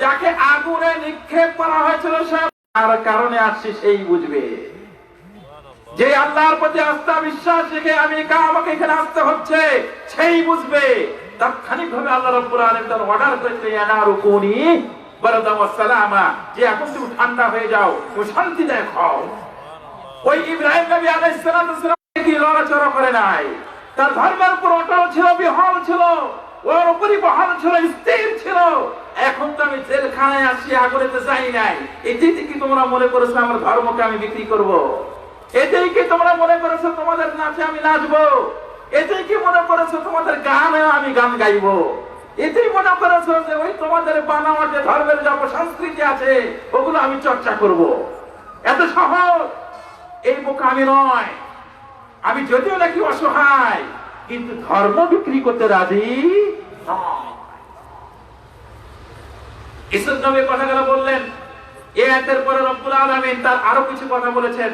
যাকে আগুনে নিক্ষেপ করা হয়েছিল, তার কারণে আসছে সেই বুঝবে, যে আল্লাহর প্রতি আস্থা বিশ্বাস রেখে আমাকে এখানে আসতে হচ্ছে, সেই বুঝবে। তাৎক্ষণিকভাবে আল্লাহ রাব্বুল আলামিন তার অর্ডার করেছে, ইয়া নারু কুনি বারদাম ওয়া সালামা, যে এখন তুমি ঠান্ডা হয়ে যাও, তুমি শান্তি দেখাও। ওই ইব্রাহিম নবী আলাইহিস সালাম কি লড়াচড়া করে নাই, তার ধর্মের উপর অটল ছিল, বিহল ছিল, ওর উপরই বহাল ছিল, স্থির ছিল। এখন তো আমি জেলখানায় আসি, আগুনেতে যাই নাই, এটাই কি তোমরা মনে করেছো আমার ধর্মকে আমি বিক্রি করব? এটাই কি তোমরা মনে করেছো তোমাদের নাচে আমি নাচবো? এটাই কি মনে করেছো তোমাদের গানে আমি গান গাইবো? এটাই মনে করেছো যে ওই তোমাদের বানাওয়া যে ধর্মের যত সংস্কৃতি আছে ওগুলো আমি চর্চা করব? এত সহজ এই বোকা আমি নয়। আমি যদিও নাকি অসহায়, কিন্তু ধর্ম বিক্রি করতে রাজি নয়। ইউসুফ নবী কথাগুলো বললেন। এই আয়াতের পরে রব্বুল আলামিন তার আরো কিছু কথা বলেছেন।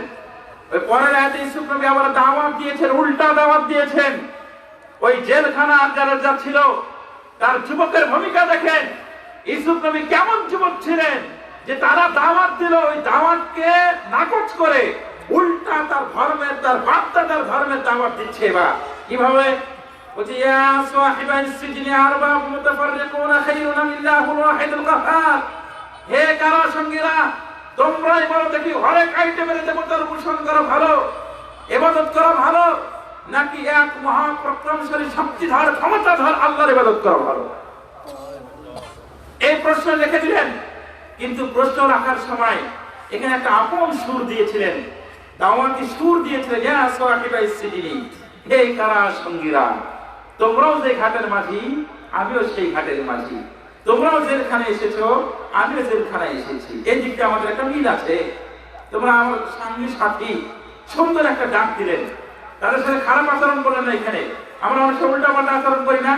ওই পরের আয়াতে ইউসুফ নবী আবার দাওয়াত দিয়েছেন, উল্টা দাওয়াত দিয়েছেন। ওই জেলখানা যারা যা ছিল, তার যুবকের ভূমিকা দেখেন। ইউসুফ নবী কেমন যুবক ছিলেন যে তারা দাওয়াত দিল, ওই দাওয়াতকে নাকচ করে উল্টা তার ধর্মের, তার বাপদাদার ধর্মের দাওয়াত দিচ্ছে। এবার কিভাবে? বলছে, ইয়া সাহিবাইস সিজনি আরবাব মুতাফাররিকুনা খায়রুন মিনাল্লাহুল ওয়াহিদুল কাহ্হার। হে কারা সঙ্গীরা, তোমরাই বলো দেখি, হরেক আইটেমের দেবতার উপাসনা করা ভালো, ইবাদত করা ভালো, নাকি এক মহাপরাক্রমশালী শক্তিধর ক্ষমতাধর আল্লাহর ইবাদত করা ভালো? এই প্রশ্ন লিখে দিলেন। কিন্তু প্রশ্ন রাখার সময় এখানে একটা আপন সুর দিয়েছিলেন, দাওয়াতি সুর দিয়েছিলেন। ইয়া সাহিবাইস সিজনি, হে কারা সঙ্গীরা, তোমরাও যে ঘাটের মাঝি, আমিও সেই ঘাটের মাঝি। তোমরাও জেলখানে এসেছো, আমিও জেলখানায় এসেছি। এই দিকটা আমাদের একটা মিল আছে। তোমরা আমার সঙ্গী সাথী, সুন্দর একটা ডাক দিলেন। তাদের সাথে খারাপ আচরণ করলেন না। এখানে আমরা অনেক সময় উল্টা পাল্টা আচরণ করি না?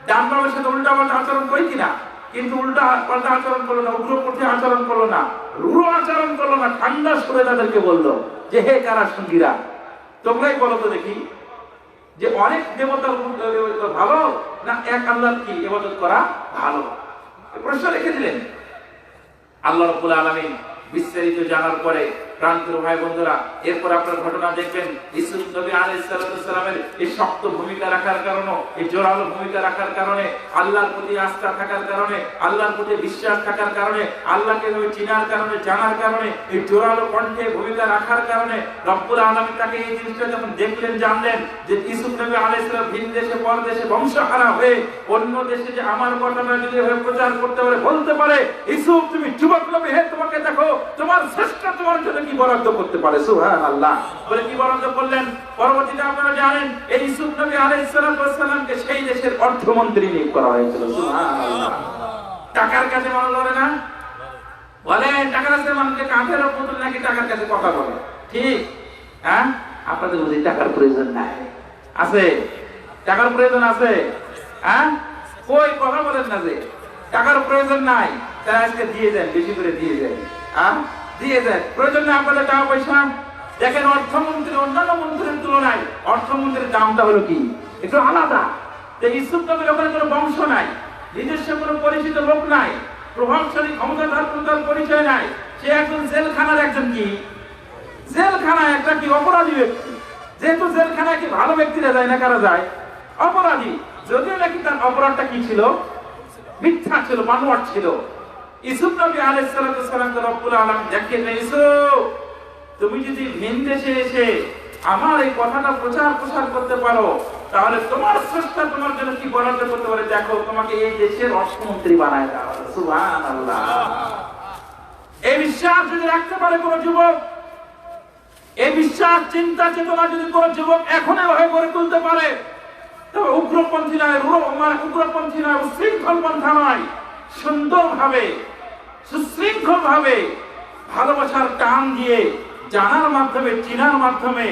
ডান বামের সাথে উল্টা পাল্টা আচরণ করি কিনা? কিন্তু উল্টা পাল্টা আচরণ করলো না, উগ্রপন্থী আচরণ করলো না, রূঢ় আচরণ করলো না, ঠান্ডা সুরে তাদেরকে বললো যে হে কারা সঙ্গীরা, তোমরাই বলো তো দেখি যে অনেক দেবতার ভালো না এক আল্লাহর কি ইবাদত করা ভালো? প্রশ্ন রেখে দিলেন। আল্লাহ রাব্বুল আলামিন বিস্তারিত জানার পরে প্রাণপ্রিয় ভাই বন্ধুরা, এরপর আপনার ঘটনা দেখবেন ইউসুফ নবী আলাইহিস সালামের এই শক্ত ভূমিকা রাখার কারণে, এই জোরালো ভূমিকা রাখার কারণে, আল্লাহর প্রতি আস্থা থাকার কারণে, আল্লাহর প্রতি বিশ্বাস থাকার কারণে, আল্লাহকে চিনার কারণে, জানার কারণে, এই জোরালো কণ্ঠে ভূমিকা রাখার কারণে রব্বুল আলামিন তাকে এই জিনিসটা যখন দেখলেন, জানলেন যে ইউসুফ নবী আলাইহিস সালাম ভিন দেশে পরদেশে বংশহারা হয়ে অন্য দেশে যে আমার ঘটনা যদি প্রচার করতে পারে, বলতে পারে ইউসুফ তুমি যুবক নবী, হে তোমাকে দেখো তোমার শ্রেষ্ঠ তোমার জন্য কি বরাদ্দ করতে পারে। সুবহানাল্লাহ বলে কি বরাদ্দ করলেন? পরবর্তীতে আপনারা জানেন এই ইউসুফ নবী আলাইহিস সালামকে সেই দেশের অর্থমন্ত্রী নিয়োগ করা হয়েছিল। সুবহানাল্লাহ। টাকার কাছে মানুষ লড়ে না, বলে টাকার কাছে মানুষকে কাঁধের উপর নাকি টাকার কাছে কথা বলে, ঠিক? হ্যাঁ, আপনাদের বুঝি টাকার প্রয়োজন নাই? আছে? টাকার প্রয়োজন আছে? হ্যাঁ, কই কথা বলেন না যে টাকার প্রয়োজন নাই, তারা আজকে দিয়ে দেন, বেশি করে দিয়ে দেন, দিয়ে দেন, প্রয়োজন নেই আপনাদের টাকা পয়সা। দেখেন অর্থমন্ত্রী অন্যান্য মন্ত্রীর তুলনায় অর্থমন্ত্রীর দামটা হলো কি একটু আলাদা। ইউসুফ নবীর ওখানে কোনো বংশ নাই, নিজস্ব কোনো পরিচিত লোক নাই, প্রভাবশালী ক্ষমতাধর তার পরিচয় নাই, সে একজন জেলখানার একজন কি জেলখানায় একটা কি অপরাধী ব্যক্তি। যেহেতু জেলখানায় কি ভালো ব্যক্তিরা যায় না, কারা যায়? অপরাধী। যদিও নাকি তার অপরাধটা কি ছিল, মিথ্যা ছিল, বানোয়াট ছিল। ইউসুফ নবী আলাইহিস সালামকে রব্বুল আলামিন দেখিয়ে, ইউসুফ তুমি যদি ভিন দেশে এসে আমার এই কথাটা প্রচার করতে পারো, তাহলে তোমার স্রষ্টা তোমার জন্য কি বরাদ্দ করতে পারে, দেখো তোমাকে এই দেশের অর্থমন্ত্রী বানায় দেওয়া হবে। সুবহানাল্লাহ। এই বিশ্বাস যদি রাখতে পারে কোন যুবক, এই বিশ্বাস চিন্তা চেতনা যদি কোন যুবক এখন এভাবে গড়ে তুলতে পারে, তবে উগ্রপন্থী নয়, উগ্রপন্থী নয়, উশৃঙ্খল পন্থা নয়, সুন্দরভাবে সুশৃঙ্খল ভাবে ভালোবাসার টান দিয়ে জানার মাধ্যমে, চিনার মাধ্যমে,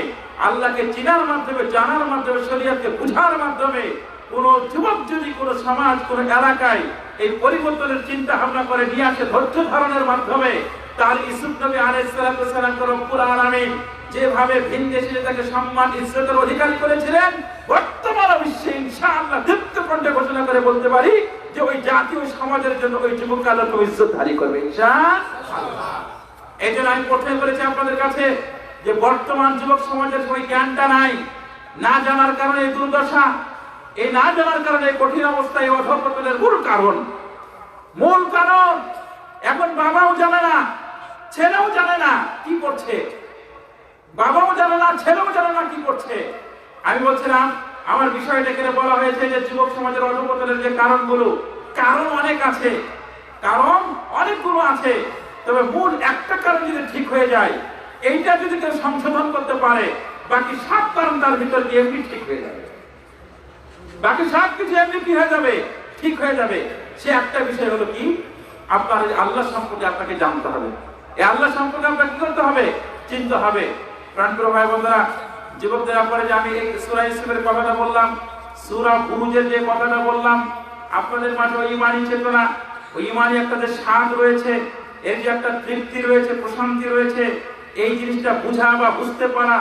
আল্লাহকে চিনার মাধ্যমে, জানার মাধ্যমে, শরীয়তকে বুঝার মাধ্যমে কোন যুবক যদি কোন সমাজ, কোন এলাকায় এই পরিবর্তনের চিন্তা ভাবনা করে নিয়ে আসে ধৈর্য ধারণের মাধ্যমে, তার ইউসুফ নবী আলাইহিস সালামকে রব্বুল আলামিন যেভাবে ভিন দেশে তাকে সম্মান ইজ্জতের অধিকারী করেছিলেন, বর্তমান বিশ্বে ইনশাআল্লাহ দীপ্ত কণ্ঠে ঘোষণা করে বলতে পারি যে ওই জাতীয় সমাজের জন্য ওই যুবক আল্লাহকে ইজ্জতধারী করবে ইনশাআল্লাহ। এই জন্য আমি প্রথমে বলেছি আপনাদের কাছে যে বর্তমান যুবক সমাজের ওই জ্ঞানটা নাই, না জানার কারণে এই দুর্দশা, এই না জানার কারণে কঠিন অবস্থা, এই অধঃপতনের মূল কারণ এখন বাবাও জানে না, ছেলেও জানে না কি করছে, বাবাও জানে না, ছেলেও জানে না কি করছে। আমি বলছিলাম আমার বিষয়টা এখানে বলা হয়েছে যে যুবক সমাজের অধঃপতনের যে কারণগুলো, কারণ অনেক আছে, কারণ অনেকগুলো আছে, তবে মূল একটা কারণ যদি ঠিক হয়ে যায়, এইটা যদি কেউ সংশোধন করতে পারে, বাকি সব কারণ তার ভিতর দিয়ে এমনি ঠিক হয়ে যাবে, বাকি সব কিছু এমনি কি হয়ে যাবে, ঠিক হয়ে যাবে। সে একটা বিষয় হলো কি, আপনার আল্লাহ সম্পর্কে আপনাকে জানতে হবে, এই আল্লাহ সম্পর্কে আপনাকে কি করতে হবে, চিনতে হবে। প্রাণপ্রিয় ভাই বোনেরা, যুবকদের ব্যাপারে যে আমি এই সূরা ইউসুফের কথাটা বললাম, সূরা বুরুজের যে কথাটা বললাম, আপনাদের মাঝে ওই ঈমানি চেতনা, ওই ঈমানি একটা যে স্বাদ রয়েছে, এর যে একটা তৃপ্তি রয়েছে, প্রশান্তি রয়েছে, এই জিনিসটা বোঝা বা বুঝতে পারা,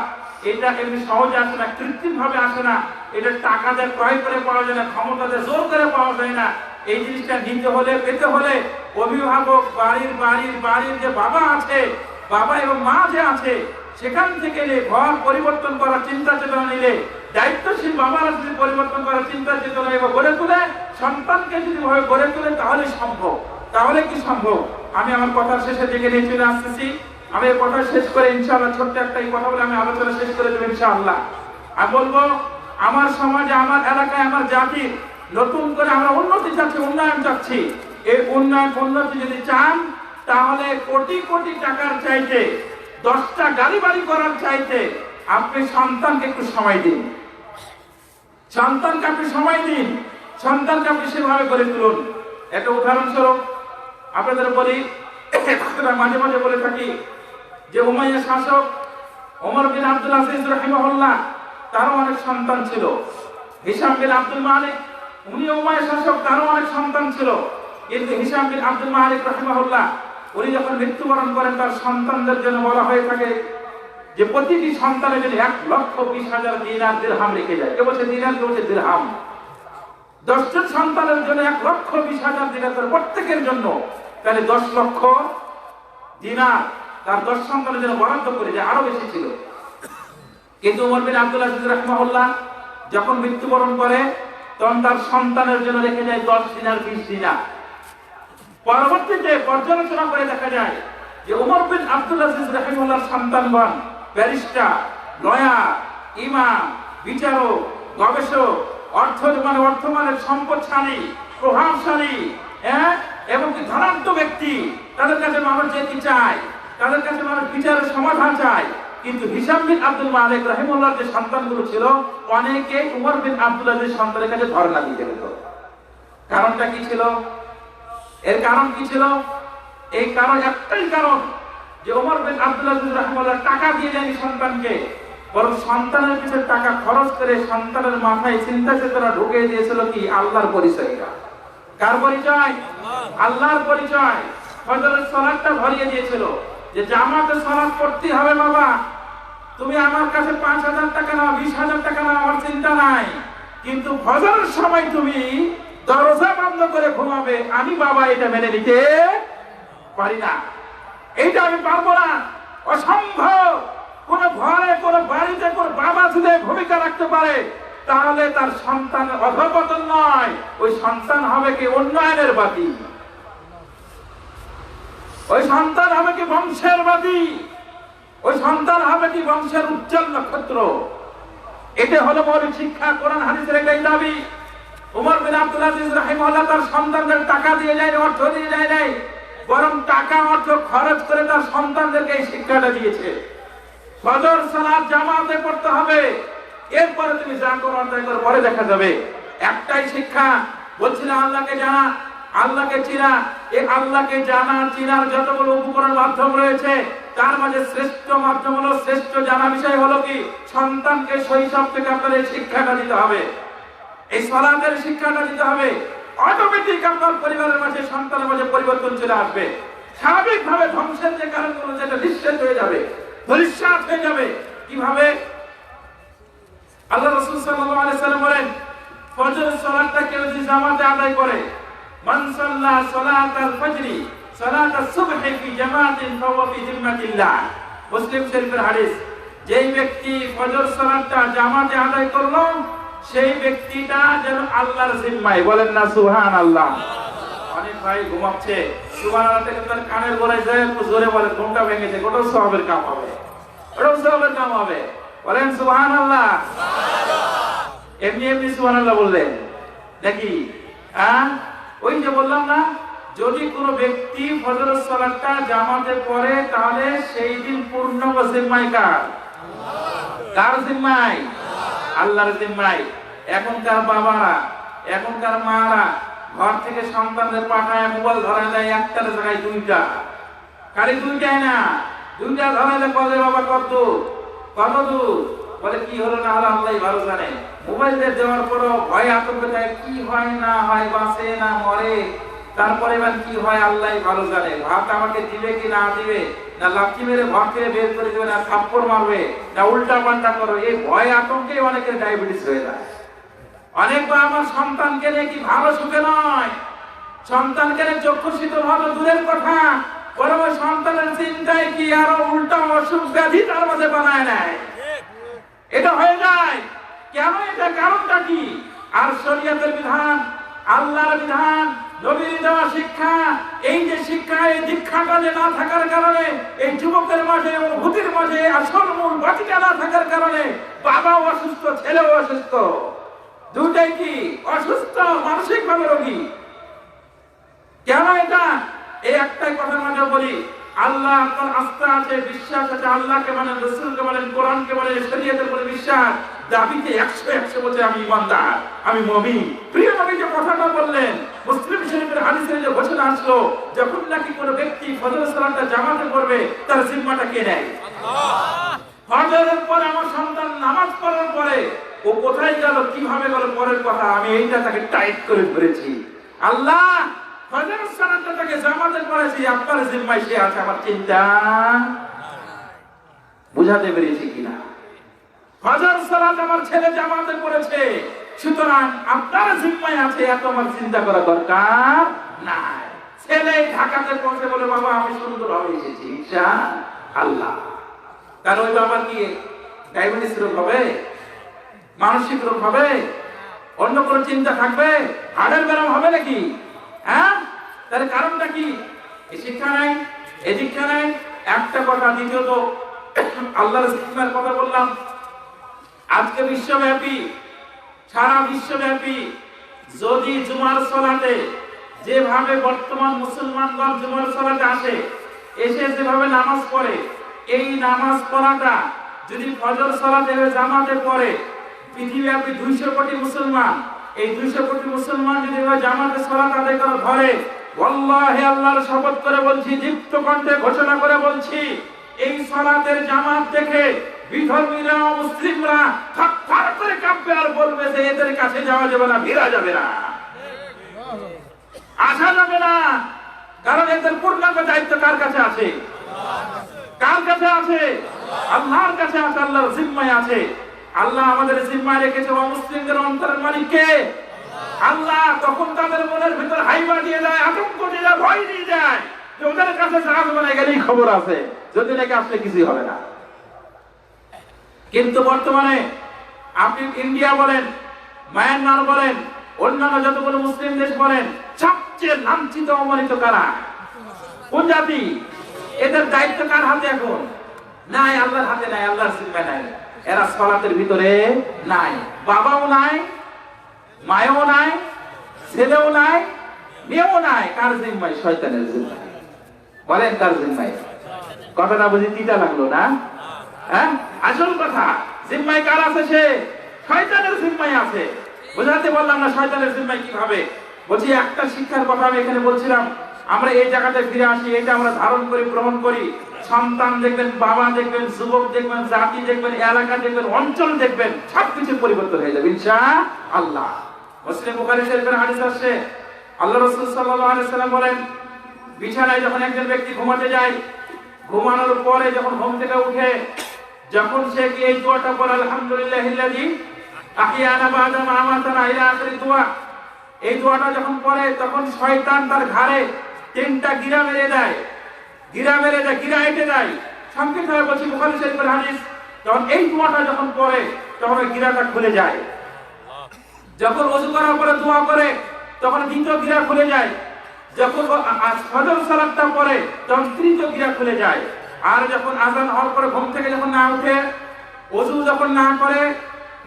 এটা এমনি সহজে আসে না, কৃত্রিম ভাবে আসে না, এটা টাকা দিয়ে ক্রয় করে পাওয়া যায় না, ক্ষমতা দিয়ে জোর করে পাওয়া যায় না। এই জিনিসটা নিতে হলে, পেতে হলে অভিভাবক, বাড়ির যে বাবা আছে, বাবা এবং মা যে আছে, সেখান থেকে ঘর পরিবর্তন করার চিন্তা চেতনা নিলে, দায়িত্বশীল বাবারা যদি পরিবর্তন করার চিন্তা চেতনা এবং গড়ে তুলে, সন্তানকে যদি ভাবে গড়ে তুলে, তাহলে সম্ভব। তাহলে কি সম্ভব? আমি আমার কথা শেষের দিকে নিয়ে চলে আসতেছি। আমি এই কথা শেষ করে ইনশাআল্লাহ, ছোট্ট একটা কথা বলে আমি আলোচনা শেষ করে দেবো ইনশাআল্লাহ। আমি বলবো আমার সমাজে, আমার এলাকায়, আমার জাতির নতুন করে আমরা উন্নতি চাচ্ছি, উন্নয়ন চাচ্ছি। এই উন্নতি যদি চান, তাহলে কোটি কোটি টাকার চাইতে, 10টা গাড়ি বাড়ি করার চাইতে আপনি সন্তানকে একটু সময় দিন, সন্তানকে আপনি সময় দিন, সন্তানকে আপনি সেভাবে গড়ে তুলুন। একটা উদাহরণস্বরূপ আপনাদের বলি, মাঝে মাঝে বলে থাকি যে উমাইয়া শাসক ওমর বিন আব্দুল আজিজ রাহিমাহুল্লাহ, তারও অনেক সন্তান ছিল। হিশাম বিন আব্দুল মালিক, উনি উমাইয়া শাসক, তারও অনেক সন্তান ছিল। কিন্তু হিশাম বিন আব্দুল মালিক রাহিমাহুল্লাহ উনি যখন মৃত্যুবরণ করেন তার সন্তানদের জন্য বলা হয়ে থাকে যে প্রতিটি সন্তানের জন্য 1,20,000 দিনার দিরহাম রেখে যায়। কে বলছে দিনার, কে বলছে দিরহাম। 10 জন সন্তানের জন্য 1,20,000 দিনার করে প্রত্যেকের জন্য, তাহলে 10 লক্ষ দিনার তার 10 সন্তানের জন্য বরাদ্দ করে যায়, আরো বেশি ছিল। কিন্তু ওমর বিন আব্দুল আজিজ রাহিমাহুল্লাহ যখন মৃত্যুবরণ করে তখন তার সন্তানের জন্য রেখে যায় 10 দিনার 20 দিনার। পরবর্তীতে পর্যালোচনা করে দেখা যায় যে ওমর বিন আব্দুল আজিজ রাহিমাহুল্লাহর সন্তানগণ ব্যারিস্টার, লয়ার, ইমাম, বিচারক, গবেষক, অর্থমানের সম্পদশালী, প্রভাবশালী, এবং ধনাঢ্য ব্যক্তি। তাদের কাছে মানুষ যেতে চায়, তাদের কাছে মানুষ বিচারের সমাধান চায়। কিন্তু হিশাম বিন আব্দুল মালিক রাহিমাহুল্লাহর যে সন্তানগুলো ছিল অনেকে ওমর বিন আব্দুল আজিজ সন্তানের কাছে ধর্ণা দিতে হতো। কারণটা কি ছিল? এর কারণ কি ছিল? এই কারণ একটাই কারণ যে ওমর বিন আব্দুল আজিজ রাহিমাহুল্লাহ টাকা দিয়ে যায়নি সন্তানকে, বরং সন্তানের পিছনে টাকা খরচ করে সন্তানের মাথায় চিন্তা চেতনা ঢুকিয়ে দিয়েছিল কি আল্লাহর পরিচয়টা। কার পরিচয়? আল্লাহর পরিচয়। ফজরের সালাতটা ধরিয়ে দিয়েছিল যে জামাতে সালাত পড়তে হবে বাবা, তুমি আমার কাছে 5,000 টাকা নাও, 20,000 টাকা নাও, আমার চিন্তা নাই, কিন্তু ফজরের সময় তুমি দরজা বন্ধ করে ঘুমাবে, আমি বাবা এটা মেনে নিতে পারি না, এইটা আমি পারবো না, অসম্ভব। কোন ঘরে কোন বাড়িতে কোন বাবা যদি ভূমিকা রাখতে পারে তাহলে তার সন্তান অধঃপতন নয়, ওই সন্তান হবে কি উন্নয়নের বাতি, ওই সন্তান হবে কি বংশের বাতি, ওই সন্তান হবে কি বংশের উজ্জ্বল নক্ষত্র। এটা হলো মৌলিক শিক্ষা, কোরআন হাদিসের একটাই দাবি। ওমর বিন আব্দুল আজিজ রাহিমাহুল্লাহ তার সন্তানদের টাকা দিয়ে যায়, অর্থ দিয়ে যায় নাই, বরং টাকা অর্থ খরচ করে তার সন্তানদেরকে এই শিক্ষাটা দিয়েছে। ফজর সালাত জামাতে পড়তে হবে, এরপরে তুমি যা করো তাই করো, পরে দেখা যাবে। একটাই শিক্ষা বলছিলাম, আল্লাহকে জানা, আল্লাহকে চিনা। এই আল্লাহকে জানা চিনার যতগুলো উপকরণ মাধ্যম রয়েছে তার মাঝে শ্রেষ্ঠ মাধ্যম হলো, শ্রেষ্ঠ জানা বিষয় হলো কি সন্তানকে শৈশব থেকে আপনার এই শিক্ষাটা দিতে হবে, এই সালাতের শিক্ষাটা দিতে হবে। অটোমেটিক আপনার পরিবারের মাঝে, সন্তানের মাঝে পরিবর্তন চলে আসবে। স্বাভাবিকভাবে ধ্বংসের যে কারণগুলো যেটা নিঃশেষ হয়ে যাবে, ধরিষ্যাৎ হয়ে যাবে। কিভাবে? আল্লাহ রাসূল সাল্লাল্লাহু আলাইহি সাল্লাম বলেন, ফজরের সালাতটা কেউ যদি জামাতে আদায় করে, মান সাল্লা সালাতাল ফজরি সালাতাস সুবহি ফি জামাতিন ফাহুয়া ফি জিম্মাতিল্লাহ। মুসলিম শরীফের হাদিস। যেই ব্যক্তি ফজর সালাতটা জামাতে আদায় করলো সেই ব্যক্তিটা যেন আল্লাহর জিম্মায়। বলেন না সুবহানাল্লাহ। অনেক ভাই ঘুমাচ্ছে, সুবহানাল্লাহ থেকে তার কানের গোড়ায় যায় একটু জোরে বলে, ঘুমটা ভেঙেছে, ওটাও সওয়াবের কাম হবে, ওটাও সওয়াবের কাম হবে। বলেন সুবহানাল্লাহ। এমনি এমনি সুবহানাল্লাহ বললেন নাকি? ওই যে বললাম না, যদি কোনো ব্যক্তি ফজরের সালাতটা জামাতে পড়ে তাহলে সেই দিন পূর্ণ জিম্মায় কার? কার জিম্মায়? আল্লাহর জিম্মায়। এখনকার বাবারা, এখনকার মারা ঘর থেকে সন্তানদের পাঠায় মোবাইল ধরা যায় একটার জায়গায় দুইটা, খালি দুইটাই না, দুইটা ধরা যায়, বলে বাবা কত কত দূর, বলে কি হলো না হলো আল্লাহ ভালো জানে। মোবাইল দেওয়ার পরও ভয় আতঙ্কে যায়, কি হয় না হয়, বাঁচে না মরে, তারপরে এবার কি হয় আল্লাহ ভালো জানে। ভাত আমাকে দিবে কি না দিবে, না লাঠি মেরে ঘর থেকে বের করে দেবে, না থাপ্পড় মারবে, না উল্টা পাল্টা করবে, এই ভয় আতঙ্কে অনেকের ডায়াবেটিস হয়ে যায়। অনেক আমার সন্তানকে নিয়ে কি ভালো সুখে নয়, সন্তানকে নিয়ে চক্ষু শীতল হবে দূরের কথা, বরং সন্তানের চিন্তায় কি আরো উল্টা অসুখ ব্যাধি তার মাঝে বানায় নেয়। এটা হয়ে যায় কেন? এটা কারণটা কি? আর শরীয়তের বিধান, আল্লাহর বিধান, নবীর দেওয়া শিক্ষা, এই যে শিক্ষা, এই দীক্ষাটা যে না থাকার কারণে, এই যুবকের মাঝে, অনুভূতির মাঝে আসল মূল বাতিটা না থাকার কারণে বাবাও অসুস্থ, ছেলেও অসুস্থ, দুটাই কি অসুস্থ, মানসিক ভাবে রোগী। কেন এটা? এই একটাই কথার মাঝে বলি, আল্লাহ আপনার আস্থা আছে, বিশ্বাস আছে, আল্লাহকে মানেন, রাসূলকে মানেন, কোরআনকে মানেন, শরীয়তের উপরে বিশ্বাস, দাবিতে 100 বলছে আমি ইমানদার, আমি মুমিন। প্রিয় নবী যে কথাটা বললেন, মুসলিম শরীফের হাদিসে যে ঘোষণা আসলো, যখন নাকি কোনো ব্যক্তি ফজরের সালাতটা জামাতে পড়বে তার জিম্মাটা কে নেয়? আল্লাহ। ফজরের পরে আমার সন্তান নামাজ পড়ার পরে ও কোথায় গেল, কিভাবে গেল, পরের কথা আমি এইটা তাকে টাইট করে ধরেছি। আল্লাহ ফজরের সালাতটাকে জামাতে পড়েছি, আপনার জিম্মায় সে আছে, আমার চিন্তা বুঝাতে পেরেছি কিনা? ফজর সালাত আমার ছেলে জামাতে পড়েছে, সুতরাং আপনার জিম্মায় আছে, এত আমার চিন্তা করা দরকার নাই। ছেলে ঢাকাতে পৌঁছে বলে, বাবা আমি সুন্দরভাবে এসেছি ইনশাআল্লাহ। তার ওই বাবার কি ডায়াবেটিস রোগ হবে, মানসিক রোগ হবে, অন্য কোনো চিন্তা থাকবে, হাড়ের ব্যারাম হবে নাকি? হ্যাঁ, তার কারণটা কি? এই শিক্ষা নাই, এই শিক্ষা নাই, একটা কথা। দ্বিতীয়ত আল্লাহর শিক্ষার কথা বললাম, আজকে বিশ্বব্যাপী, সারা বিশ্বব্যাপী যদি জুমার সালাতে যেভাবে বর্তমান মুসলমানগণ জুমার সালাতে আসে, এসে যেভাবে নামাজ পড়ে, এই নামাজ পড়াটা যদি ফজর সালাতে জামাতে পড়ে, পৃথিবীব্যাপী 200 কোটি মুসলমান, এই 200 কোটি মুসলমান যদি জামাতে সালাত আদায় করে ধরে, ওয়াল্লাহি আল্লাহর শপথ করে বলছি, দীপ্ত কণ্ঠে ঘোষণা করে বলছি, এই সালাতের জামাত দেখে বিধর্মীরা, মুসলিমরা থারথার করে কাঁপবে আর বলবে যে এদের কাছে যাওয়া যাবে না, ভিড়া যাবে না, আসা যাবে না। কারণ এদের পূর্ণাঙ্গ দায়িত্ব কার কাছে আছে? কার কাছে আছে? আল্লাহর কাছে আছে, আল্লাহর জিম্মায় আছে। আল্লাহ আমাদের জিম্মায় রেখেছে মুসলিমদের অন্তরের মালিক কে? আল্লাহ। তখন তাদের মনের ভিতর হাইবা দিয়ে যায়, আতঙ্ক দিয়ে যায়, ভয় দিয়ে যায় যে ওদের কাছে জাহাজ বানায় গেলেই খবর আছে, যদি নাকি আসলে কিছুই হবে না। কিন্তু বর্তমানে আপনি ইন্ডিয়া বলেন, মায়ানমার বলেন, অন্যান্য যতগুলো মুসলিম দেশ বলেন, সবচেয়ে লাঞ্ছিত অপমানিত কারা? কোন জাতি? এদের দায়িত্ব কার হাতে এখন? নাই, আল্লাহর হাতে নাই, আল্লাহর জিম্মায় নাই। এরা সালাতের ভিতরে নাই, বাবাও নাই, মায়েও নাই, ছেলেও নাই, মেয়েও নাই। কার জিম্মায়? শয়তানের জিম্মায়। বলেন কার জিম্মায়? কথাটা বুঝি তিতা লাগলো না? হ্যাঁ, আসল কথা, জিম্মায় কার আছে? সে শয়তানের জিম্মায় আছে। বুঝাতে বললাম না শয়তানের জিম্মায় কিভাবে? বলছি একটা শিক্ষার কথা আমি এখানে বলছিলাম, আমরা এই জায়গাতে ফিরে আসি, এটা আমরা ধারণ করি, গ্রহণ করি। সন্তান দেখবেন, বাবা দেখবেন, যুবক দেখবেন, জাতি দেখবেন, এলাকা দেখবেন, অঞ্চল দেখবেন, সবকিছু পরিবর্তন হয়ে যাবে ইনশাআল্লাহ। মুসলিম বুখারী শরীফের হাদিস আছে, আল্লাহ রাসূল সাল্লাল্লাহু আলাইহি ওয়াসাল্লাম বলেন, বিছানায় যখন একজন ব্যক্তি ঘুমাতে যায়, ঘুমানোর পরে যখন ঘুম থেকে উঠে, যখন সে কি এই দোয়াটা পড়ে, আলহামদুলিল্লাহিল্লাযী আহিয়ানা বা'দা মা আমাতানা ইলা আখিরি দোয়া, এই দোয়াটা যখন পড়ে, তখন শয়তান তার ঘাড়ে 3টা গিরা মেরে দেয়, গিরা এঁটে দেয়। সংক্ষিপ্ত ভাবে বলছি, বুখারী শরীফের হাদিস। তখন এই দোয়াটা যখন পড়ে, তখন ওই গিরাটা খুলে যায়। যখন ওযু করার পরে দোয়া করে, তখন 2য় গিরা খুলে যায়। যখন ফজর সালাতটা পড়ে, তখন 3য় গিরা খুলে যায়। আর যখন আযান হওয়ার পরে ঘুম থেকে যখন না উঠে, ওযু যখন না করে,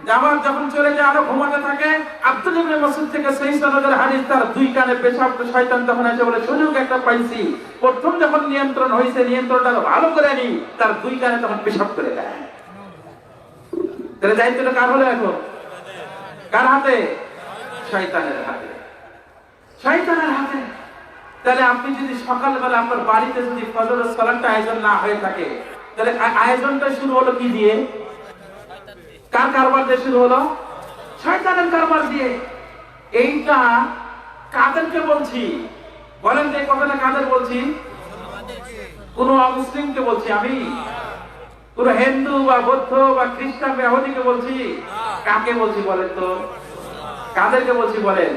জামাত যখন চলে যায়, আরো ঘুমাতে থাকে, আব্দুল্লাহ ইবনে মাসউদ থেকে সহিহ সনদের হাদিস, তার 2 কানে পেশাব, শয়তান তখন এসে বলে, সুযোগ একটা পাইছি, প্রথম যখন নিয়ন্ত্রণ হয়েছে, নিয়ন্ত্রণটা ভালো করে নি, তার 2 কানে তখন পেশাব করে দেয়। তাহলে দায়িত্বটা কার হলো এখন? কার হাতে? শয়তানের হাতে, শয়তানের হাতে। তাহলে আপনি যদি সকালবেলা আপনার বাড়িতে যদি ফজরের সালাতটা আয়োজন না হয়ে থাকে, তাহলে আয়োজনটা শুরু হলো কি দিয়ে? কার কারবার দিয়ে শুরু হলো? শয়তানের কারবার দিয়ে। এইটা কাদেরকে বলছি? বলেন যে কথাটা কাদের বলছি? কোন অমুসলিমকে বলছি আমি? কোন হিন্দু বা বৌদ্ধ বা খ্রিস্টান বা ইহুদিকে বলছি? কাকে বলছি বলেন তো? কাদেরকে বলছি বলেন?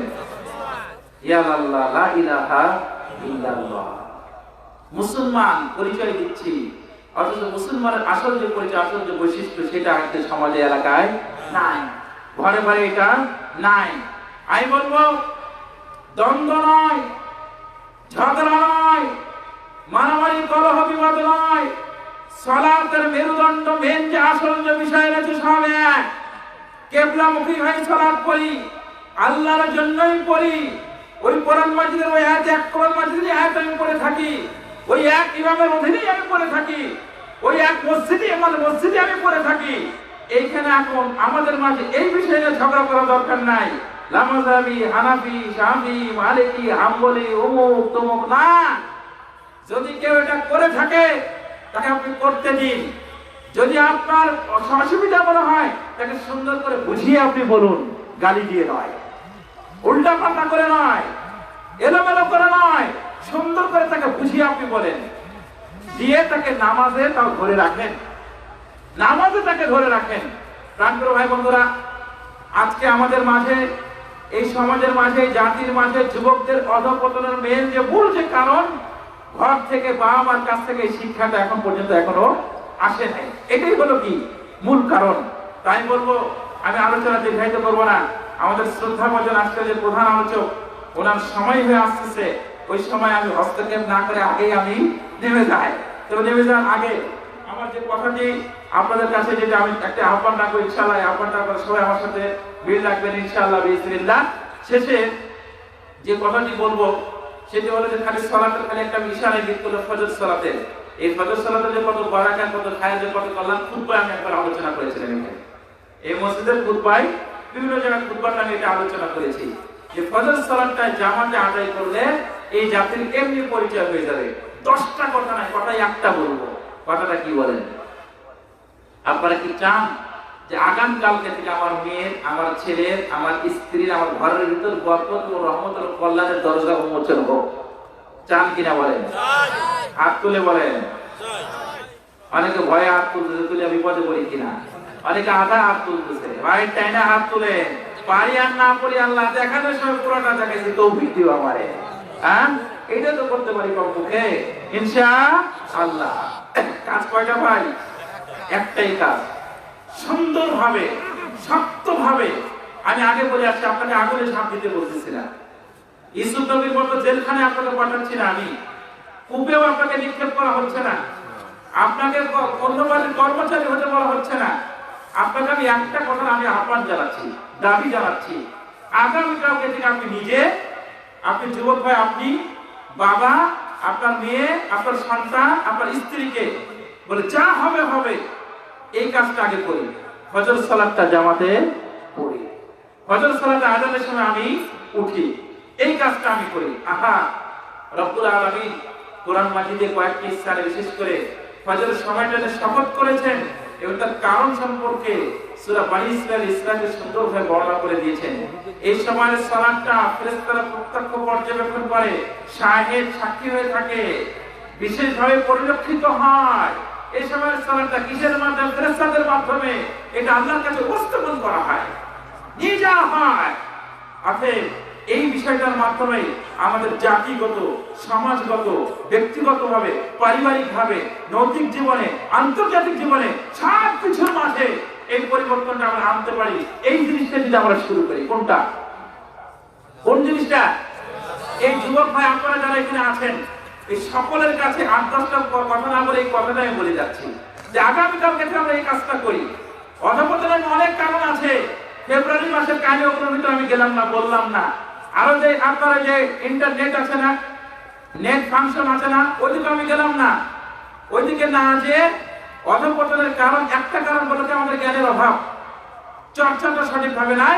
ইয়া আল্লাহ, লা ইলাহা ইল্লাল্লাহ। মুসলমান পরিচয় দিচ্ছি, অথচ মুসলমানের আসল যে পরিচয়, আসল যে বৈশিষ্ট্য, সেটা আজকে সমাজে, এলাকায় নাই, ঘরে ঘরে এটা নাই। আমি বলবো, দ্বন্দ্ব নয়, ঝগড়া নয়, মারামারি, কলহ বিবাদ নয়, সালাতের মেরুদণ্ড, মেন যে আসল যে বিষয় রয়েছে, সব এক। কিবলামুখী হয়ে সালাত পড়ি, আল্লাহর জন্যই পড়ি। ওই কোরআন মাজিদের ওই আয়াত, এক কোরআন মাজিদের আয়াত আমি পড়ে থাকি, ওই এক ইমামের অধীনেই আমি পড়ে থাকি, ওই এক মসজিদে, আমার মসজিদে আমি পড়ে থাকি। এইখানে এখন আমাদের মাঝে এই বিষয়ে ঝগড়া করা দরকার নাই। লামাযাবি, হানাফি, শাফি, মালিকি, হাম্বলি, অমুক তমুক না। যদি কেউ এটা করে থাকে, তাকে আপনি করতে দিন। যদি আপনার অসুবিধা মনে হয়, তাকে সুন্দর করে বুঝিয়ে আপনি বলুন, গালি দিয়ে নয়, উল্টা পাল্টা করে নয়। এলোমেলো করে নয়, সুন্দর করে তাকে বুঝিয়ে আপনি বলেন, দিয়ে তাকে নামাজে তাও ধরে রাখেন, নামাজে তাকে ধরে রাখেন। প্রাণপ্রিয় ভাই বন্ধুরা, আজকে আমাদের মাঝে, এই সমাজের মাঝে, জাতির মাঝে যুবকদের অধঃপতনের মেন যে মূল যে কারণ, ঘর থেকে, বাবা মার কাছ থেকে এই শিক্ষাটা এখন পর্যন্ত এখনো আসে নাই। এটাই হলো কি মূল কারণ। তাই বলবো, আমি আলোচনা দীর্ঘায়িত করবো না। আমাদের শ্রদ্ধাভাজন আজকের যে প্রধান আলোচক, ওনার সময় হয়ে আসতেছে, ওই সময় আমি হস্তক্ষেপ না করে আগেই আমি নেমে যাই। তবে নেমে যাওয়ার আগে আমার যে কথাটি আপনাদের কাছে, যেটা আমি একটা আহ্বান রাখবো, ইনশাআল্লাহ আহ্বানটা আপনারা সবাই আমার সাথে মিল রাখবেন ইনশাআল্লাহ বিসমিল্লাহ। শেষে যে কথাটি বলবো সেটি হলো যে খালি সালাতের খালি একটা ইশারায় দিক করলো ফজর সালাতে। এই ফজর সালাতে যে কত বারাকাত, কত খায়ের, যে কত কল্যাণ, খুতবায় আমি একবার আলোচনা করেছিলাম। এই মসজিদের খুতবায়, বিভিন্ন জায়গায় খুতবাটা আমি এটা আলোচনা করেছি যে ফজর সালাতটা জামাতে আদায় করলে এই জাতির এমনি পরিচয় হয়ে যাবে। 10টা কথা নাই, কথাই একটা বলবো। কথাটা কি বলেন? আপনারা কি চান যে আগামীকালকে থেকে আমার মেয়ের, আমার ছেলের, আমার স্ত্রীর, আমার ঘরের ভিতর বরকত ও রহমত ও কল্যাণের দরজা উন্মোচন হোক? চান কিনা বলেন? হাত তুলে বলেন। অনেকে ভয়ে হাত তুলতেছে, তুলে বিপদে পড়ি কিনা। অনেকে আধা হাত তুলতেছে, ভাই তাই না? হাত তুলে পারি আর না পারি আল্লাহ দেখানোর সময় পুরোটা দেখাইছি, তৌফিক দিও আমারে। হ্যাঁ, এটা তো করতে পারি কমপক্ষে ইনশাআল্লাহ। কাজ কয়টা ভাই? একটাই কাজ, সুন্দরভাবে, শক্তভাবে। আমি আগে বলে আসছি, আপনাকে আগুনে ঝাঁপ দিতে বলতেছিলাম। ইউসুফ নবীর মতো জেলখানে আপনাকে পাঠাচ্ছি না আমি, কূপেও আপনাকে নিক্ষেপ করা হচ্ছে না, আপনাকে অন্য বাড়ির কর্মচারী হতে বলা হচ্ছে না। আপনাকে আমি একটা কথা আমি আহ্বান জানাচ্ছি, দাবি জানাচ্ছি, আগামীকালকে থেকে আপনি নিজে, আপনি যুবক ভাই, আপনি বাবা, আপনার মেয়ে, আপনার সন্তান, আপনার স্ত্রীকে বলে যা হবে হবে, এই কাজটা আগে করি। ফজর সালাতটা জামাতে পড়ি, ফজর সালাতে আযানের সময় আমি উঠি, এই কাজটা আমি করি। আহা, রব্বুল আলামিন কোরআন মাজিদে কয়েকটি স্থানে বিশেষ করে ফজরের সময়টাতে শপথ করেছেন এবং তার কারণ সম্পর্কে সূরা বনী ইসরাঈলে সুন্দরভাবে বর্ণনা করে দিয়েছেন। এই সময়ের সালাতটা ফেরেশতারা প্রত্যক্ষ পর্যবেক্ষণ করে, শাহেদ সাক্ষী হয়ে থাকে, বিশেষভাবে পরিলক্ষিত হয়। এই সময়ের সালাতটা কিসের মাধ্যমে? ফেরেশতাদের মাধ্যমে। এটা আল্লাহর কাছে উপস্থাপন করা হয়, নিয়ে যাওয়া হয়। অতএব এই বিষয়টার মাধ্যমে আমাদের জাতিগত, সমাজগত, ব্যক্তিগতভাবে, পারিবারিকভাবে, নৈতিক জীবনে, আন্তর্জাতিক জীবনে সব কিছুর মাঝে এই পরিবর্তনটা আমরা আনতে পারি। এই জিনিসটা যদি আমরা শুরু করি, কোনটা? কোন জিনিসটা? এই যুবক ভাই আপনারা যারা এখানে আছেন, এই সকলের কাছে 8-10টা কথা না বলে এই কথাটা আমি বলে যাচ্ছি যে আগামীকাল ক্ষেত্রে আমরা এই কাজটা করি। অধঃপতনের অনেক কারণ আছে। ফেব্রুয়ারি মাসের কার্যক্রম ভিতরে আমি গেলাম না, বললাম না। আরো যে আপনারা যে ইন্টারনেট আছে না, নেট ফাংশন আছে না, ওইদিকে আমি গেলাম না। ওইদিকে না যে অধঃপতনের কারণ, একটা কারণ বলতে আমাদের জ্ঞানের অভাব, চর্চাটা সঠিকভাবে নাই।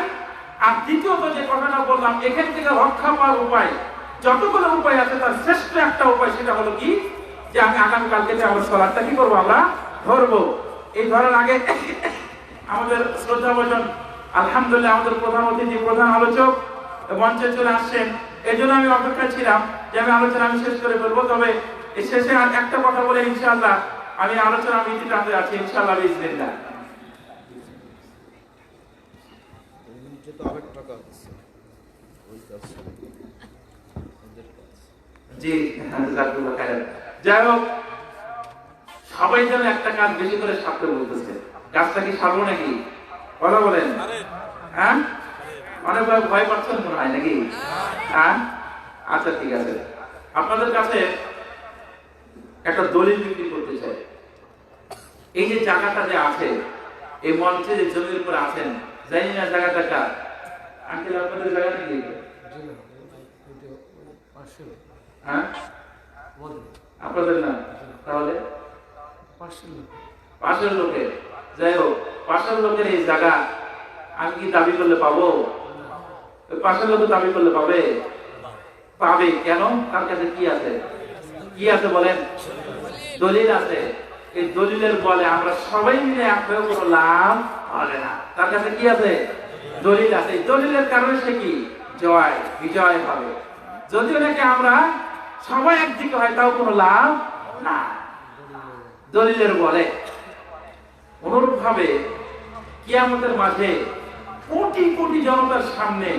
আর দ্বিতীয়ত যে কথাটা বললাম, এখান থেকে রক্ষা পাওয়ার উপায়, যতগুলো উপায় আছে তার শ্রেষ্ঠ একটা উপায়, সেটা হলো কি যে আমি আগামীকালকে আমার সালাতটা কি করবো? আমরা ধরবো। এই ধরার আগে আমাদের শ্রদ্ধাভাজন আলহামদুলিল্লাহ আমাদের প্রধান অতিথি, প্রধান আলোচক মঞ্চে চলে আসছেন। এই জন্য আমি অপেক্ষা ছিলাম যে আমি আলোচনা আমি শেষ করে ফেলবো। তবে এই শেষে আর একটা কথা বলে ইনশাআল্লাহ আমি আলোচনা মিটিটাতে আছি ইনশাআল্লাহ বিসমিল্লাহ। জি, জাযাকাল্লাহু খাইরান। যাই হোক, সবাই যেন একটা কাজ বেশি করে সারতে বলতেছে। কাজটা কি সারবো নাকি? কথা বলেন। হ্যাঁ, অনেক ভয় পাচ্ছেন মনে হয় নাকি? হ্যাঁ, আচ্ছা ঠিক আছে। আপনাদের কাছে একটা দলিল বিক্রি করতে চাই। এই যে জায়গাটা যে আছে, এই মঞ্চে যে জমির উপর আছেন, জানি না জায়গাটা কার। আঙ্কেল, আপনাদের জায়গা নাকি? হ্যাঁ, আপনাদের না, তাহলে পাশের লোকের। যাই হোক, পাশের লোকের এই জায়গা আমি কি দাবি করলে পাবো? পাশের লোক দাবি করলে পাবে? পাবে। কেন? তার কাছে কি আছে? কি আছে বলেন? দলিল আছে। এই দলিলের বলে আমরা সবাই মিলে একভাবে কোনো লাভ হবে না। তার কাছে কি আছে? দলিল আছে। দলিলের কারণে সে কি জয়, বিজয় হবে। যদিও নাকি আমরা সবাই একদিকে হয়, তাও কোনো লাভ না, দলিলের বলে। অনুরূপ ভাবে কিয়ামতের মাঝে কোটি কোটি জনতার সামনে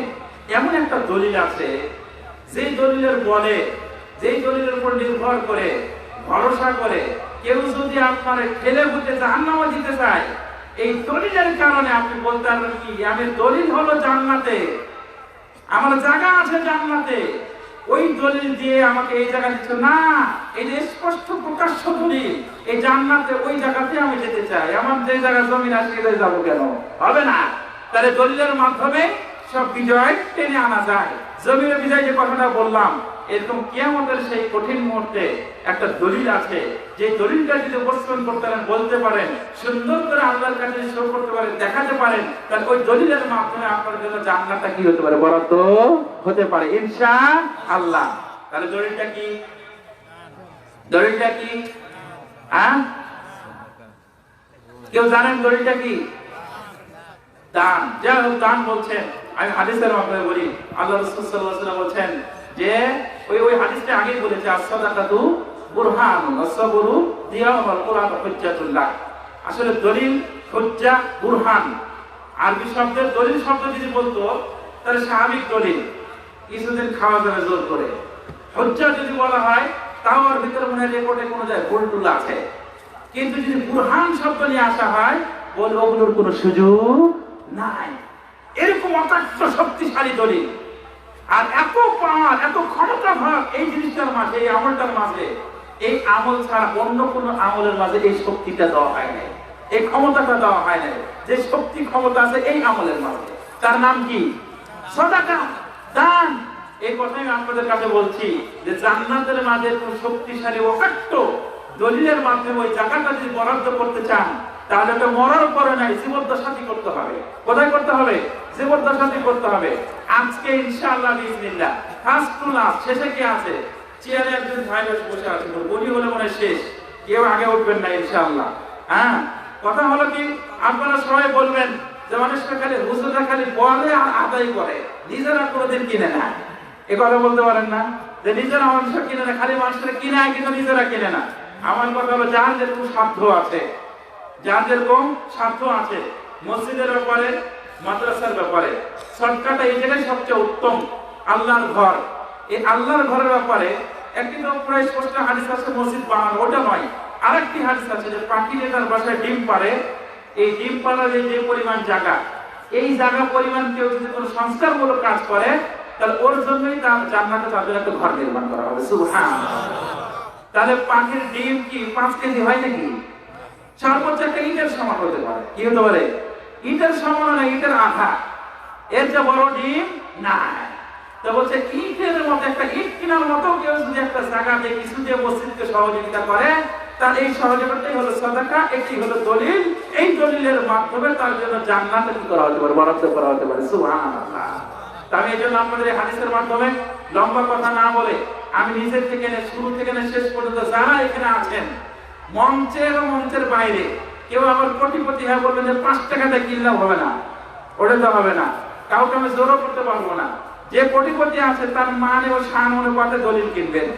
এমন একটা দলিল আছে, যে দলিলের বলে, যে দলিলের উপর নির্ভর করে, ভরসা করে কেউ যদি আপনার ঠেলে বুঝে জাহান্নামে দিতে চায়, এই দলিলের কারণে আপনি বলতে পারবেন কি, আমি দলিল হলো জান্নাতে, আমার জায়গা আছে জান্নাতে, ওই দলিল দিয়ে আমাকে এই জায়গা দিচ্ছ না, এই যে স্পষ্ট প্রকাশ্য দলিল, এই জান্নাতে ওই জায়গাতে আমি যেতে চাই, আমার যে জায়গা জমিন আছে যাবো কেন? হবে না। তাহলে দলিলের মাধ্যমে সব বিজয় টেনে আনা যায়। জমিনের বিজয় যে কথাটা বললাম, এরকম কিয়ামতের সেই কঠিন মুহূর্তে একটা দলিল আছে, যে দলিলটা যদি উপস্থাপন করতে পারেন, বলতে পারেন, সুন্দর করে আল্লাহর কাছে শো করতে পারেন, দেখাতে পারেন, তাহলে ওই দলিলের মাধ্যমে আপনার জন্য জান্নাতটা কি হতে পারে? বরাদ্দ হতে পারে ইনশাআল্লাহ। তাহলে দলিলটা কি? দলিলটা কি? কেউ জানেন দলিলটা কি? দান। যাই হোক, দান বলছেন, আমি হাদিসের মাধ্যমে বলি, আল্লাহ রাসূল সাল্লাল্লাহু আলাইহি ওয়াসাল্লাম বলছেন যে ওই হাদিসটা আগেই বলেছে, as-সাদাকাতু বুরহানুন as-সাবরু দিয়াউল কুরআন হুজ্জাতুল্লাহ। আসলে দলিল, হুজ্জা, বুরহান আরবি শব্দের দলিল শব্দ যদি বলতো তাহলে স্বাভাবিক দলিল, কিছুদিন খাওয়া যাবে জোর করে। হুজ্জা যদি বলা হয় তাও আর ভিতরে মনে হয় রেকর্ডে কোনো যায় ভুল আছে। কিন্তু যদি বুরহান শব্দ নিয়ে আসা হয়, বলে ওগুলোর কোনো সুযোগ নাই। এরকম অকাট্য শক্তিশালী দলিল, আর এত পাওয়ার, এত ক্ষমতা ভাব এই জিনিসটার মাঝে, এই আমলটার মাঝে, এই আমল ছাড়া অন্য কোন আমলের মাঝে এই শক্তিটা দেওয়া হয় নাই, এই ক্ষমতাটা দেওয়া হয় নাই। যে শক্তি ক্ষমতা আছে এই আমলের মাঝে, তার নাম কি? সাদাকা, দান। এই কথাই আমি আপনাদের কাছে বলছি যে জান্নাতের মাঝে কোন শক্তিশালী অকাট্য দলিলের মাধ্যমে ওই জায়গাটা যদি বরাদ্দ করতে চান, তাহলে তো মরার পরে নাই, জীবদ্দশাতি করতে হবে। কোথায় করতে হবে? জীবদ্দশাতি করতে হবে। আজকে ইনশাআল্লাহ বিসমিল্লাহ ফার্স্ট টু লাস্ট, শেষে কি আছে? চেয়ারে একজন ভাই বসে আছে, বলি হলে মনে শেষ, কেউ আগে উঠবেন না ইনশাআল্লাহ। হ্যাঁ, কথা হলো কি, আপনারা সবাই বলবেন যে মানুষটা খালি, হুজুররা খালি বলে আর আদায় করে, নিজেরা কোনোদিন কিনে না। এ কথা বলতে পারেন না যে নিজেরা মানুষ কিনে না, খালি মানুষরা কিনায় কিন্তু নিজেরা কিনে না। আমার কথা হলো, যার যেরকম সাধ্য আছে, যার যেরকম সাধ্য আছে, মসজিদের ব্যাপারে, মাদ্রাসার ব্যাপারে, শর্টকাট এই জায়গায় সবচেয়ে উত্তম। আল্লাহর ঘর, এই আল্লাহর ঘরের ব্যাপারে একটি তো প্রায় স্পষ্ট হাদিস আছে, মসজিদ বানানো, ওটা নয়। আরেকটি হাদিস আছে যে পাখি যে তার বাসায় ডিম পারে, এই ডিম পাড়ার যে পরিমাণ জায়গা, এই জায়গা পরিমাণ কেউ যদি কোনো সংস্কারমূলক কাজ করে, তাহলে ওর জন্যই তার জান্নাতে তাদের একটা ঘর নির্মাণ করা হবে। সুবহানাল্লাহ। তাহলে পাখির ডিম কি 5 কেজি হয় নাকি? সর্বোচ্চ একটা ইটের সমান হতে পারে। কি হতে পারে? ইটের সমান না, ইটের আধা। এর যে বড় ডিম না। তো বলছে ইটের মতো একটা, ইট কেনার মতো কেউ যদি একটা জায়গা দিয়ে কিছু দিয়ে মসজিদকে সহযোগিতা করে, তার এই সহযোগিতাই হলো সাদাকা, এটি হলো দলিল। এই দলিলের মাধ্যমে তার জন্য জান্নাতে কি করা হতে পারে? বরাদ্দ করা হতে পারে। সুবহানাল্লাহ। আমি এই জন্য আপনাদের এই হাদিসের মাধ্যমে লম্বা কথা না বলে, আমি নিজের থেকে শুরু থেকে শেষ পর্যন্ত যারা এখানে আছেন, মঞ্চের বাইরে কেউ আমার কোটিপতি হয়ে বলবেন যে 5 টাকাতে কিনলেও হবে না, ওটা তো হবে না, কাউকে আমি জোরও করতে পারবো না। যে কোটিপতি আছে তার মান এবং শান অনুপাতে দলিল কিনবেন,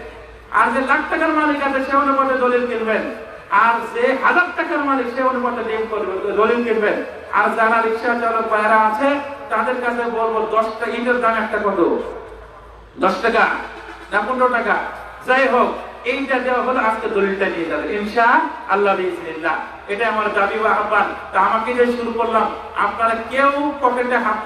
আর যে লাখ টাকার মালিক আছে সে অনুপাতে দলিল কিনবেন, আর যে 1000 টাকার মালিক সে অনুপাতে দলিল কিনবেন। আর যারা রিক্সা চালক ভাইরা আছে তাদের কাছে বলবো 10টা ইটের দাম একটা কত? 10 টাকা না 15 টাকা, যাই হোক, এইটা দেওয়া হলো। আজকে দলিলটা নিয়ে যাবে ইনশাআল্লাহ বিসমিল্লাহ। এটা আমার দাবি বা আহ্বান। তা আমাকে যে শুরু করলাম, আপনারা কেউ পকেটে হাত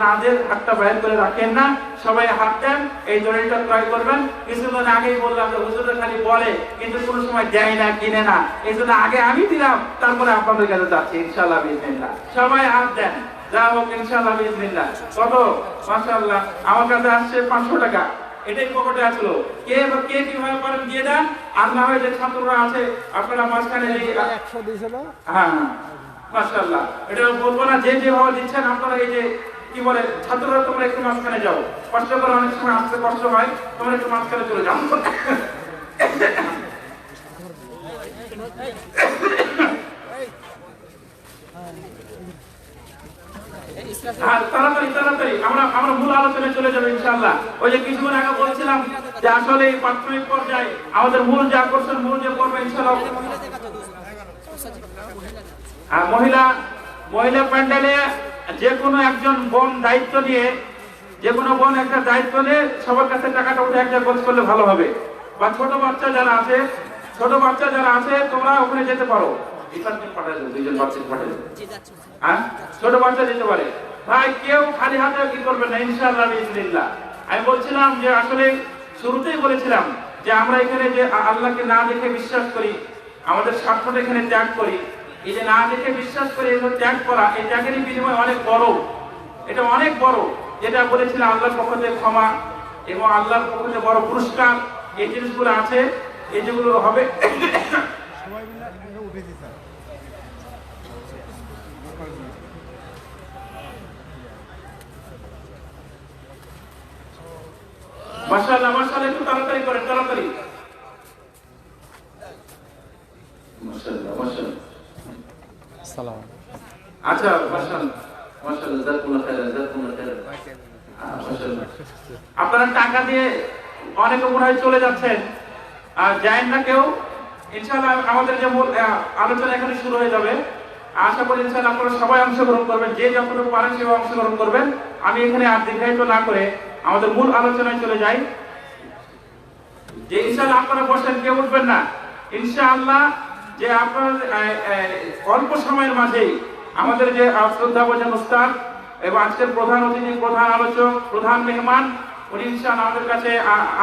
না দিয়ে হাতটা বাইর করে রাখেন না, সবাই হাত দেন, এই দলিলটা ক্রয় করবেন। কিছুদিন আগেই বললাম যে হুজুররা খালি বলে কিন্তু কোনো সময় দেয় না, কিনে না, এই জন্য আগে আমি দিলাম, তারপরে আপনাদের কাছে যাচ্ছি ইনশাআল্লাহ বিসমিল্লাহ। সবাই হাত দেন, যা হোক ইনশাআল্লাহ বিসমিল্লাহ। কত? মাশাআল্লাহ, আমার কাছে আসছে 500 টাকা। এটাই পকেটে আসলো। কে কিভাবে পারেন দিয়ে দেন, আর না হয় যে ছাত্ররা আছে আপনারা মাঝখানে 100 দিয়েছিল। হ্যাঁ মাশাআল্লাহ, এটা বলবো না, যে যেভাবে দিচ্ছেন আপনারা, এই যে কি বলে ছাত্ররা, তোমরা একটু মাঝখানে যাও, কষ্ট করে অনেক সময় আসতে কষ্ট হয়, তোমরা একটু মাঝখানে চলে যাও। তাড়াতাড়ি তাড়াতাড়ি আমরা মূল আলোচনায় চলে যাবো ইনশাআল্লাহ। ওই যে কিছুক্ষণ আগে বলছিলাম যে আসলে এই প্রাথমিক পর্যায়ে আমাদের মূল যে আকর্ষণ, মূল যে পর্ব ইনশাআল্লাহ মহিলা প্যান্ডেলে যে কোনো একজন বোন দায়িত্ব নিয়ে, যে কোনো বোন একটা দায়িত্ব নিয়ে সবার কাছে টাকাটা উঠে একটা গোছ করলে ভালো হবে। বা ছোট বাচ্চা যারা আছে তোমরা ওখানে যেতে পারো, ছোট বাচ্চা যেতে পারে। ভাই কেউ খালি হাতে কি করবেন না ইনশাআল্লাহ বিইজনিল্লাহ। আমি বলছিলাম যে আসলে শুরুতেই বলেছিলাম যে আমরা এখানে যে আল্লাহকে না দেখে বিশ্বাস করি, আমাদের স্বার্থটা এখানে ত্যাগ করি। এই যে না দেখে বিশ্বাস করি, এই ত্যাগ করা, এই ত্যাগের বিনিময় অনেক বড়, এটা অনেক বড়। যেটা বলেছিলাম আল্লাহর পক্ষ থেকে ক্ষমা এবং আল্লাহর পক্ষ থেকে বড় পুরস্কার, এই জিনিসগুলো আছে, এই যেগুলো হবে। মাশাআল্লাহ মাশাআল্লাহ, একটু তাড়াতাড়ি করেন, তাড়াতাড়ি। মাশাআল্লাহ মাশাআল্লাহ, সালাম। আচ্ছা মাশাআল্লাহ মাশাআল্লাহ, জাযাকুল্লাহ খাইরান, জাযাকুল্লাহ খাইরান। মাশাআল্লাহ, আপনারা টাকা দিয়ে অনেকে মনে হয় চলে যাচ্ছেন, আর যায়েন না কেউ। ইনশাআল্লাহ আমাদের যে মূল আলোচনা এখানে শুরু হয়ে যাবে। আশা করি ইনশাআল্লাহ আপনারা সবাই অংশগ্রহণ করবেন, যে যতটুকু পারেন সেভাবে অংশগ্রহণ করবেন। আমি এখানে আর দীর্ঘায়িত না করে আমাদের মূল আলোচনায় চলে যাই। যে ইনশাআল্লাহ আপনারা বসেন, কেউ উঠবেন না ইনশাআল্লাহ। যে আপনার অল্প সময়ের মাঝেই আমাদের যে শ্রদ্ধাভাজন উস্তাদ এবং আজকের প্রধান অতিথি, প্রধান আলোচক, প্রধান মেহমান, উনি ইনশাআল্লাহ আমাদের কাছে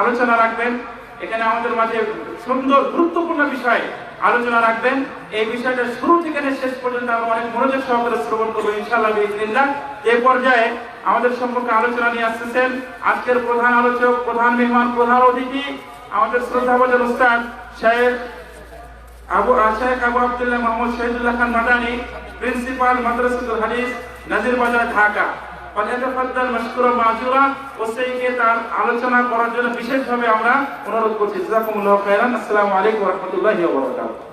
আলোচনা রাখবেন। এখানে আমাদের মাঝে সুন্দর গুরুত্বপূর্ণ বিষয় আলোচনা রাখবেন। এই বিষয়টা শুরু থেকে শেষ পর্যন্ত আমরা অনেক মনোযোগ সহকারে শ্রবণ করবো ইনশাআল্লাহ বিইজনিল্লাহ। এই পর্যায়ে আমাদের সম্পর্কে আলোচনা নিয়ে আসতেছেন আজকের প্রধান আলোচক, প্রধান মেহমান, প্রধান অতিথি, আমাদের শ্রদ্ধাভাজন উস্তাদ শেখ আবু আব্দুল্লাহ মোহাম্মদ শহীদুল্লাহ খান মাদানী, প্রিন্সিপাল মাদ্রাসাতুল হাদিস নাজিরবাজার, ঢাকা। তার আলোচনা করার জন্য বিশেষভাবে আমরা অনুরোধ করছি। জাযাকুমুল্লাহু খাইরান। আসসালামু আলাইকুম ওয়া রাহমাতুল্লাহি ওয়া বারাকাতুহু।